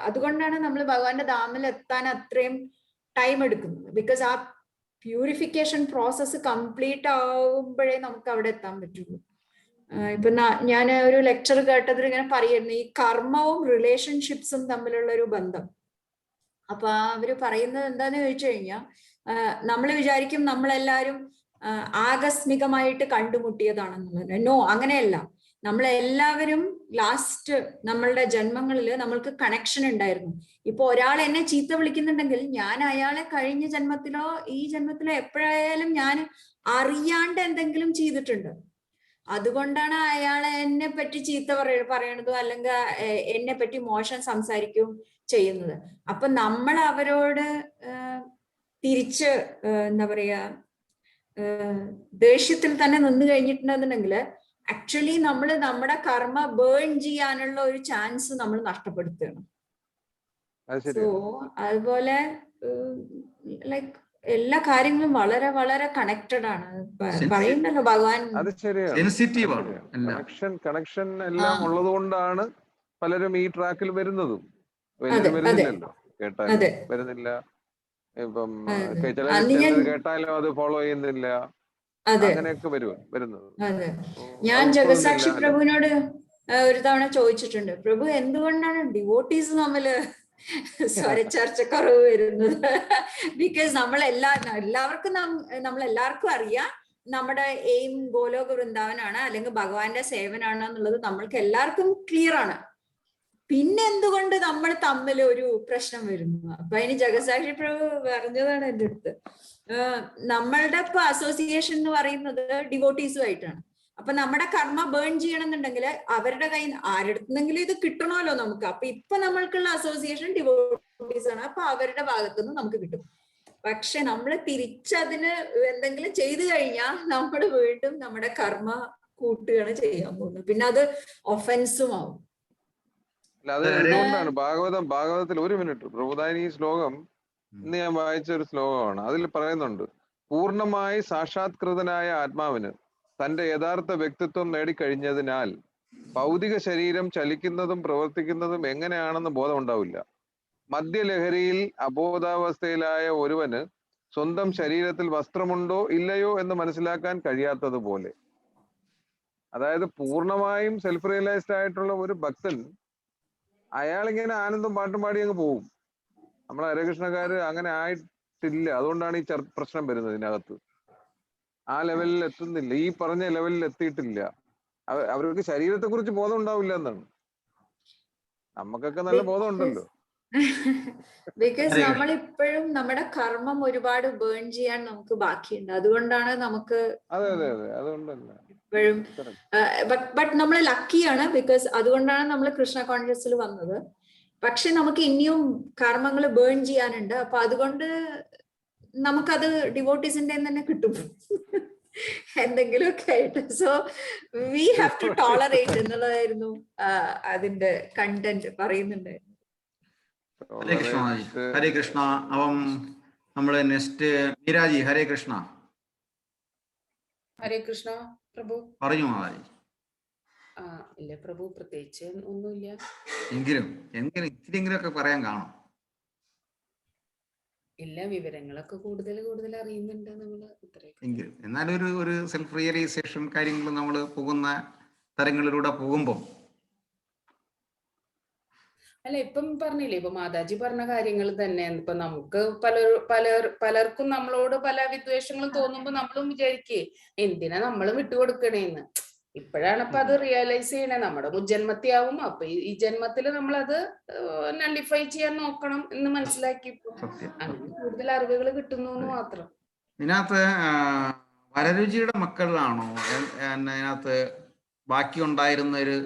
C: അതുകൊണ്ടാണ് നമ്മൾ ഭഗവാന്റെ ധാമിൽ എത്താൻ അത്രയും ടൈം എടുക്കുന്നത്. ബിക്കോസ് ആ പ്യൂരിഫിക്കേഷൻ പ്രോസസ്സ് കംപ്ലീറ്റ് ആവുമ്പോഴേ നമുക്ക് അവിടെ എത്താൻ പറ്റുള്ളൂ. ഇപ്പൊ ഞാൻ ഒരു ലെക്ചർ കേട്ടതിൽ ഇങ്ങനെ പറയുന്നു, ഈ കർമ്മവും റിലേഷൻഷിപ്സും തമ്മിലുള്ള ഒരു ബന്ധം. അപ്പൊ അവര് പറയുന്നത് എന്താന്ന് ചോദിച്ചു കഴിഞ്ഞാൽ, നമ്മൾ വിചാരിക്കും നമ്മളെല്ലാരും ആകസ്മികമായിട്ട് കണ്ടുമുട്ടിയതാണെന്നുള്ളത്. നോ, അങ്ങനെയല്ല. നമ്മളെല്ലാവരും ലാസ്റ്റ് നമ്മളുടെ ജന്മങ്ങളിൽ നമ്മൾക്ക് കണക്ഷൻ ഉണ്ടായിരുന്നു. ഇപ്പൊ ഒരാൾ എന്നെ ചീത്ത വിളിക്കുന്നുണ്ടെങ്കിൽ ഞാൻ അയാളെ കഴിഞ്ഞ ജന്മത്തിലോ ഈ ജന്മത്തിലോ എപ്പോഴായാലും ഞാൻ അറിയാണ്ട് എന്തെങ്കിലും ചെയ്തിട്ടുണ്ട്. അതുകൊണ്ടാണ് അയാളെ എന്നെ പറ്റി ചീത്ത പറയണതും അല്ലെങ്കിൽ എന്നെ പറ്റി മോശം സംസാരിക്കുകയും ചെയ്യുന്നത്. അപ്പൊ നമ്മൾ അവരോട് തിരിച്ച് എന്താ പറയാ ദേഷ്യത്തിൽ തന്നെ നിന്ന് കഴിഞ്ഞിട്ടുണ്ടെന്നുണ്ടെങ്കിൽ ആക്ച്വലി നമ്മൾ നമ്മുടെ കർമ്മ ബേൺ ചെയ്യാനുള്ള ഒരു ചാൻസ് നമ്മൾ നഷ്ടപ്പെടുത്തുകയാണ്. സോ അതുപോലെ ലൈക്ക് എല്ലാ കാര്യങ്ങളും വളരെ വളരെ കണക്റ്റഡ് ആണ്. പറയുന്നല്ലോ ഭഗവാൻ
D: കണക്ഷൻ എല്ലാം ഉള്ളത് കൊണ്ടാണ് പലരും ഈ ട്രാക്കിൽ വരുന്നതും. വരുന്നില്ലല്ലോ, കേട്ടാലും വരുന്നില്ല. ഇപ്പം കേട്ടാലും അത് ഫോളോ ചെയ്യുന്നില്ല. അങ്ങനെയൊക്കെ വരുന്നത്.
C: ഞാൻ ജഗസാക്ഷി പ്രഭുവിനോട് ഒരു തവണ ചോദിച്ചിട്ടുണ്ട്, പ്രഭു എന്തുകൊണ്ടാണ് ഡിവോട്ടീസ് തമ്മില് സ്വരച്ചർച്ചക്കുറവ് വരുന്നത്? ബിക്കോസ് നമ്മളെല്ലാവർക്കും അറിയാം നമ്മുടെ എയിം ഗോലോക വൃന്ദാവനാണ് അല്ലെങ്കിൽ ഭഗവാന്റെ സേവനാണ് എന്നുള്ളത് നമ്മൾക്ക് എല്ലാവർക്കും ക്ലിയർ ആണ്. പിന്നെ എന്തുകൊണ്ട് നമ്മൾ തമ്മിൽ ഒരു പ്രശ്നം വരുന്നു? അപ്പൊ അതിന് ജഗസാക്ഷി പ്രഭു പറഞ്ഞതാണ് എൻ്റെ അടുത്ത്, നമ്മളുടെ ഇപ്പൊ അസോസിയേഷൻ എന്ന് പറയുന്നത് ഡിവോട്ടീസുമായിട്ടാണ്. അപ്പൊ നമ്മുടെ കർമ്മ ബേൺ ചെയ്യണമെന്നുണ്ടെങ്കിൽ അവരുടെ കയ്യിൽ ആരെടുത്തെങ്കിലും ഇത് കിട്ടണമല്ലോ നമുക്ക്. അപ്പൊ ഇപ്പൊ നമ്മൾക്കുള്ള അസോസിയേഷൻ ഡിവോട്ടീസ് ആണ്. അപ്പൊ അവരുടെ ഭാഗത്തുനിന്ന് നമുക്ക് കിട്ടും. പക്ഷെ നമ്മൾ തിരിച്ചതിന് എന്തെങ്കിലും ചെയ്തു കഴിഞ്ഞാൽ നമ്മൾ വീണ്ടും നമ്മുടെ കർമ്മ കൂട്ടുകയാണ് ചെയ്യാൻ പോകുന്നത്. പിന്നെ അത് ഒഫൻസും ആവും.
D: അതുകൊണ്ടാണ് ഭാഗവതത്തിൽ ഒരു മിനിറ്റ് പ്രഭുദാനി ശ്ലോകം ഇന്ന് ഞാൻ വായിച്ച ഒരു ശ്ലോകമാണ്. അതിൽ പറയുന്നുണ്ട്, പൂർണ്ണമായി സാക്ഷാത്കൃതനായ ആത്മാവിന് തന്റെ യഥാർത്ഥ വ്യക്തിത്വം നേടിക്കഴിഞ്ഞതിനാൽ ഭൗതിക ശരീരം ചലിക്കുന്നതും പ്രവർത്തിക്കുന്നതും എങ്ങനെയാണെന്ന് ബോധമുണ്ടാവില്ല. മദ്യലഹരിയിൽ അബോധാവസ്ഥയിലായ ഒരുവന് സ്വന്തം ശരീരത്തിൽ വസ്ത്രമുണ്ടോ ഇല്ലയോ എന്ന് മനസ്സിലാക്കാൻ കഴിയാത്തതുപോലെ. അതായത് പൂർണ്ണമായും സെൽഫ് റിയലൈസ്ഡ് ആയിട്ടുള്ള ഒരു ഭക്തൻ അയാൾ ഇങ്ങനെ ആനന്ദം പാട്ടും പാടി അങ്ങ് പോകും. നമ്മളെ ഹരകൃഷ്ണക്കാര് അങ്ങനെ ആയിട്ടില്ല. അതുകൊണ്ടാണ് ഈ പ്രശ്നം വരുന്നത്. ഇതിനകത്ത് ആ ലെവലിൽ എത്തുന്നില്ല, ഈ പറഞ്ഞ ലെവലിൽ എത്തിയിട്ടില്ല. അവർക്ക് ശരീരത്തെ കുറിച്ച് ബോധം ഉണ്ടാവില്ല എന്നാണ്. നമുക്കൊക്കെ നല്ല ബോധം ഉണ്ടല്ലോ.
C: ബിക്കോസ് നമ്മൾ ഇപ്പോഴും നമ്മുടെ കർമ്മം ഒരുപാട് ബേൺ ചെയ്യാൻ നമുക്ക് ബാക്കിയുണ്ട്. അതുകൊണ്ടാണ് നമുക്ക്
D: അതെ അതെ അതെ അതുകൊണ്ടല്ല
C: ഇപ്പോഴും ബട്ട് നമ്മൾ ലക്കിയാണ്. ബിക്കോസ് അതുകൊണ്ടാണ് നമ്മൾ കൃഷ്ണ കോൺഷ്യസിൽ വന്നത്. പക്ഷെ നമുക്ക് ഇനിയും കർമ്മങ്ങൾ ബേൺ ചെയ്യാനുണ്ട്. അപ്പൊ അതുകൊണ്ട് നമുക്കത് ഡിവോട്ടീസിന്റെ തന്നെ കിട്ടും എന്തെങ്കിലുമൊക്കെ ആയിട്ട്. So we have to tolerate എന്നുള്ളതായിരുന്നു അതിന്റെ കണ്ടന്റ് പറയുന്നുണ്ട്.
B: ഹരേ കൃഷ്ണ ഹരേ കൃഷ്ണ. അപ്പം നമ്മള് നെക്സ്റ്റ് മീരാജി. ഹരേ കൃഷ്ണ.
G: ഹരേ കൃഷ്ണ പ്രഭു.
B: പറഞ്ഞു മാതാജി.
G: ഇല്ല പ്രഭു, പ്രത്യേകിച്ച് ഒന്നുമില്ല.
B: എങ്കിലും ഇത്തിരിയെങ്കിലും ഒക്കെ പറയാൻ കാണും.
G: ഇല്ല, വിവരങ്ങളൊക്കെ കൂടുതൽ അറിയുന്നുണ്ട് നമ്മള്.
B: എങ്കിലും എന്നാലും ഒരു സെൽഫ് റിയലൈസേഷൻ കാര്യങ്ങൾ നമ്മൾ പോകുന്ന തരങ്ങളിലൂടെ പോകുമ്പോൾ
G: അല്ല, ഇപ്പം പറഞ്ഞില്ലേ, ഇപ്പൊ മാതാജി പറഞ്ഞ കാര്യങ്ങൾ തന്നെ. ഇപ്പൊ നമുക്ക് പലർക്കും നമ്മളോട് പല വിദ്വേഷങ്ങളും തോന്നുമ്പോ നമ്മളും വിചാരിക്കേ എന്തിനാ നമ്മൾ വിട്ടുകൊടുക്കണേന്ന്. ഇപ്പോഴാണ് ഇപ്പൊ അത് റിയലൈസ് ചെയ്യണേ. നമ്മുടെ മുജ്ജന്മത്തിയാവും. അപ്പൊ ഈ ജന്മത്തില് നമ്മളത് നള്ളിഫൈ ചെയ്യാൻ നോക്കണം എന്ന് മനസ്സിലാക്കി. അങ്ങനെ കൂടുതൽ അറിവുകൾ കിട്ടുന്നു എന്ന് മാത്രം.
B: ഇതിനകത്ത് വരരുചിയുടെ മക്കളിലാണോ അതിനകത്ത് ബാക്കി ഉണ്ടായിരുന്ന ഒരു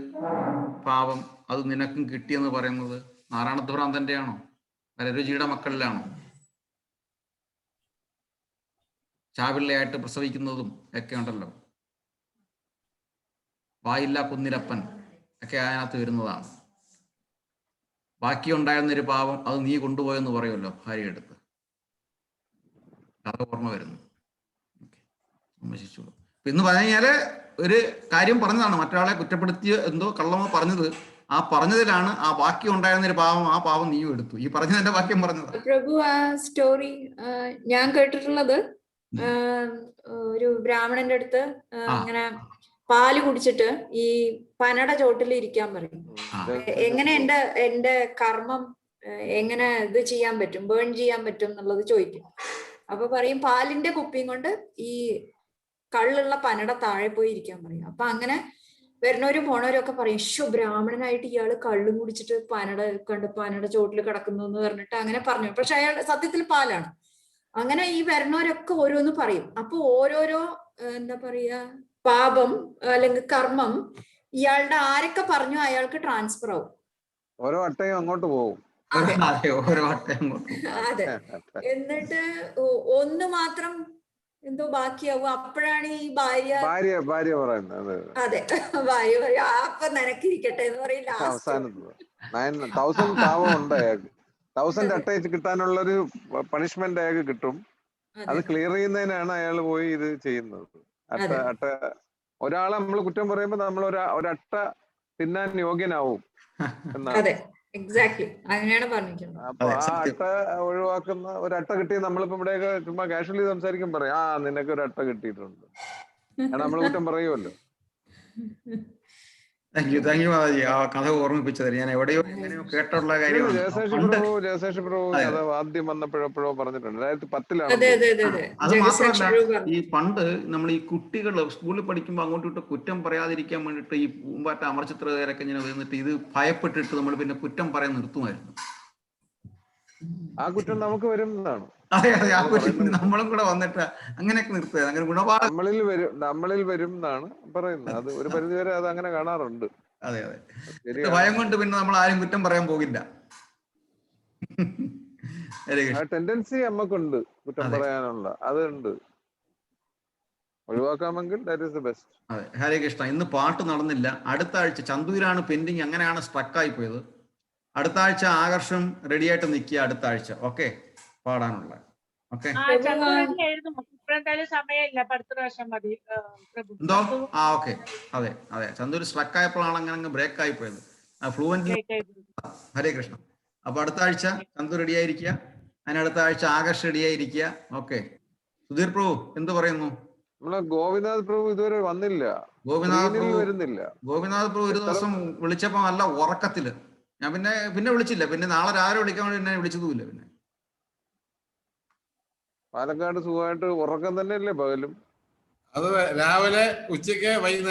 B: പാപം അത് നിനക്കും കിട്ടിയെന്ന് പറയുന്നത് നാരായണത്ത് ഭ്രാന്തന്റെ ആണോ? വരരുചിയുടെ മക്കളിലാണോ? ചാവിള്ളയായിട്ട് പ്രസവിക്കുന്നതും ഒക്കെ ഉണ്ടല്ലോ. വായില്ല കുന്നിലപ്പൻ ഒക്കെ അതിനകത്ത് വരുന്നതാണ്. ബാക്കി ഉണ്ടായിരുന്നൊരു പാവം അത് നീ കൊണ്ടുപോയെന്ന് പറയുമല്ലോ ഭാര്യ എടുത്ത്. അത് ഓർമ്മ വരുന്നു. വിമർശിച്ചോളൂ. എന്ന് പറഞ്ഞു കഴിഞ്ഞാല് ഒരു കാര്യം പറഞ്ഞതാണ്, മറ്റൊരാളെ കുറ്റപ്പെടുത്തിയ എന്തോ കള്ളമോ പറഞ്ഞത്. ആ പറഞ്ഞതിലാണ് ആ ബാക്കി ഉണ്ടായിരുന്നൊരു പാവം, ആ പാവം നീയും എടുത്തു. ഈ പറഞ്ഞതിന്റെ വാക്യം പറഞ്ഞത്
C: പ്രഭു. ആ സ്റ്റോറി ഞാൻ കേട്ടിട്ടുള്ളത് ഒരു ബ്രാഹ്മണന്റെ അടുത്ത് ഇങ്ങനെ പാല് കുടിച്ചിട്ട് ഈ പനയുടെ ചോട്ടിൽ ഇരിക്കാൻ പറയും. എങ്ങനെ എന്റെ കർമ്മം എങ്ങനെ ഇത് ചെയ്യാൻ പറ്റും, ബേൺ ചെയ്യാൻ പറ്റും എന്നുള്ളത് ചോദിക്കും. അപ്പൊ പറയും പാലിന്റെ കുപ്പിയും കൊണ്ട് ഈ കള്ളുള്ള പനയുടെ താഴെ പോയി ഇരിക്കാൻ പറയും. അപ്പൊ അങ്ങനെ വരുന്നവരും പോണവരും ഒക്കെ പറയും, ശോ ബ്രാഹ്മണനായിട്ട് ഇയാള് കള്ളും കുടിച്ചിട്ട് പനയുടെ ചോട്ടിൽ കിടക്കുന്നു എന്ന് പറഞ്ഞിട്ട് അങ്ങനെ പറഞ്ഞു. പക്ഷെ അയാൾ സത്യത്തിൽ പാലാണ്. അങ്ങനെ ഈ വരുന്നവരൊക്കെ ഓരോന്ന് പറയും. അപ്പൊ ഓരോരോ എന്താ പറയാ പാപം അല്ലെങ്കിൽ കർമ്മം ഇയാളുടെ ആരൊക്കെ പറഞ്ഞു അയാൾക്ക് ട്രാൻസ്ഫർ ആവും.
D: ഓരോ അട്ടയും അങ്ങോട്ട് പോകും.
C: അതെ. എന്നിട്ട് ഒന്ന് മാത്രം എന്തോ ബാക്കിയാവും. അപ്പോഴാണ് ഈ ഭാര്യ
D: പറയുന്നത്.
C: അതെ, ഭാര്യ പറയും അപ്പൊ നിനക്കിരിക്കട്ടെ എന്ന് പറയില്ല.
D: അവസാനത്ത് 1000 പാവം ഉണ്ട് അയാൾക്ക്. 1000 അട്ട കിട്ടാനുള്ളൊരു പണിഷ്മെന്റ് അയാൾക്ക് കിട്ടും. അത് ക്ലിയർ ചെയ്യുന്നതിനാണ് അയാൾ പോയി ഇത് ചെയ്യുന്നത്. അട്ട ഒരാളെ നമ്മൾ കുറ്റം പറയുമ്പോ നമ്മൾ ഒരട്ട തിന്നാൻ യോഗ്യനാവും എന്നാണ്.
C: എക്സാക്ട്ലി അങ്ങനെയാണ് പറഞ്ഞിരിക്കുന്നത്.
D: അപ്പൊ ആ അട്ട ഒഴിവാക്കുന്ന ഒരട്ട കിട്ടി. നമ്മളിപ്പോ ഇവിടെയൊക്കെ ചുമ്മാ കാഷ്വലി സംസാരിക്കും, പറയാം നിനക്ക് ഒരു അട്ട കിട്ടിയിട്ടുണ്ട്. കാരണം നമ്മൾ കുറ്റം പറയുമല്ലോ.
B: Thank you Mataji. ആ കഥ ഓർമ്മിപ്പിച്ചത് ഞാൻ എവിടെയോ എങ്ങനെയോ കേട്ടുള്ള കാര്യമാണ്.
D: ജയശേഷി പ്രഭു കഥ ആദ്യം വന്നപ്പോഴെപ്പോഴോ പറഞ്ഞിട്ടുണ്ട്. 2010
B: അത് മാത്രമല്ല, ഈ പണ്ട് നമ്മൾ ഈ കുട്ടികൾ സ്കൂളിൽ പഠിക്കുമ്പോൾ അങ്ങോട്ടും ഇട്ട് കുറ്റം പറയാതിരിക്കാൻ വേണ്ടിയിട്ട് ഈ പൂമ്പാറ്റ അമർചിത്രകാരൊക്കെ ഇങ്ങനെ വന്നിട്ട് ഇത് ഭയപ്പെട്ടിട്ട് നമ്മൾ പിന്നെ കുറ്റം പറയാൻ നിർത്തുമായിരുന്നു.
D: ആ കുറ്റം നമുക്ക് വരുന്നതാണ്.
B: അതെ ആ കുറ്റം നമ്മളും കൂടെ വന്നിട്ട് അങ്ങനെയൊക്കെ നിർത്തുക. അങ്ങനെ ഗുണപാഠം
D: നമ്മളിൽ വരും എന്നാണ് പറയുന്നത്. അത് ഒരു പരിധി വരെ അത് അങ്ങനെ കാണാറുണ്ട്.
B: അതെ ഭയം കൊണ്ട് പിന്നെ നമ്മൾ ആരും കുറ്റം പറയാൻ പോകില്ല.
D: ടെൻഡൻസി നമുക്കുണ്ട് കുറ്റം പറയാനുള്ള, അതുണ്ട്. ഒഴിവാക്കാമെങ്കിൽ ദാറ്റ് ഈസ് ദി ബെസ്റ്റ്.
B: അതെ. ഹരേ കൃഷ്ണ. ഇന്ന് പാട്ട് നടന്നില്ല. അടുത്ത ആഴ്ച ചന്ദൂരാണ് പെൻഡിങ്. അങ്ങനെയാണ് സ്ട്രക്കായി പോയത്. അടുത്ത ആഴ്ച ആകർഷം റെഡി ആയിട്ട് നിൽക്കുക. അടുത്ത ആഴ്ച ഓക്കെ പാടാനുള്ള. ഓക്കെ
A: ഇപ്പൊ എന്തായാലും സമയമില്ല, അപ്പൊ അടുത്ത പ്രാവശ്യം മതി പ്രഭു.
B: എന്തോ ആ ഓക്കെ, അതെ അതെ, ചന്ദൂര് സ്ട്രക്ക് ആയപ്പോഴാണ് അങ്ങനെ ബ്രേക്ക് ആയി പോയത്. ഫ്ലുവന്റ്. ഹരേ കൃഷ്ണ. അപ്പൊ അടുത്ത ആഴ്ച ചന്ദു റെഡി ആയിരിക്കുക, അതിനടുത്ത ആഴ്ച ആകർഷ് റെഡി ആയിരിക്കുക. ഓക്കെ, സുധീർ പ്രഭു എന്ത് പറയുന്നു?
D: നമ്മളെ ഗോപിനാഥ് പ്രഭു ഇതുവരെ വന്നില്ല,
B: ഗോപിനാഥ് പ്രഭു
D: വരുന്നില്ല.
B: ഗോപിനാഥ് പ്രഭു ഒരു ദിവസം വിളിച്ചപ്പോ നല്ല ഉറക്കത്തില്, ഞാൻ പിന്നെ വിളിച്ചില്ല. പിന്നെ നാളെ രാവിലെ വിളിക്കാൻ വേണ്ടി എന്നെ വിളിച്ചതുമില്ല. പിന്നെ
D: പാലക്കാട് സുഖമായിട്ട് ഉറക്കം തന്നെയല്ലേ പകലും?
H: അത് രാവിലെ, ഉച്ചയ്ക്ക്, വൈകുന്നേരം.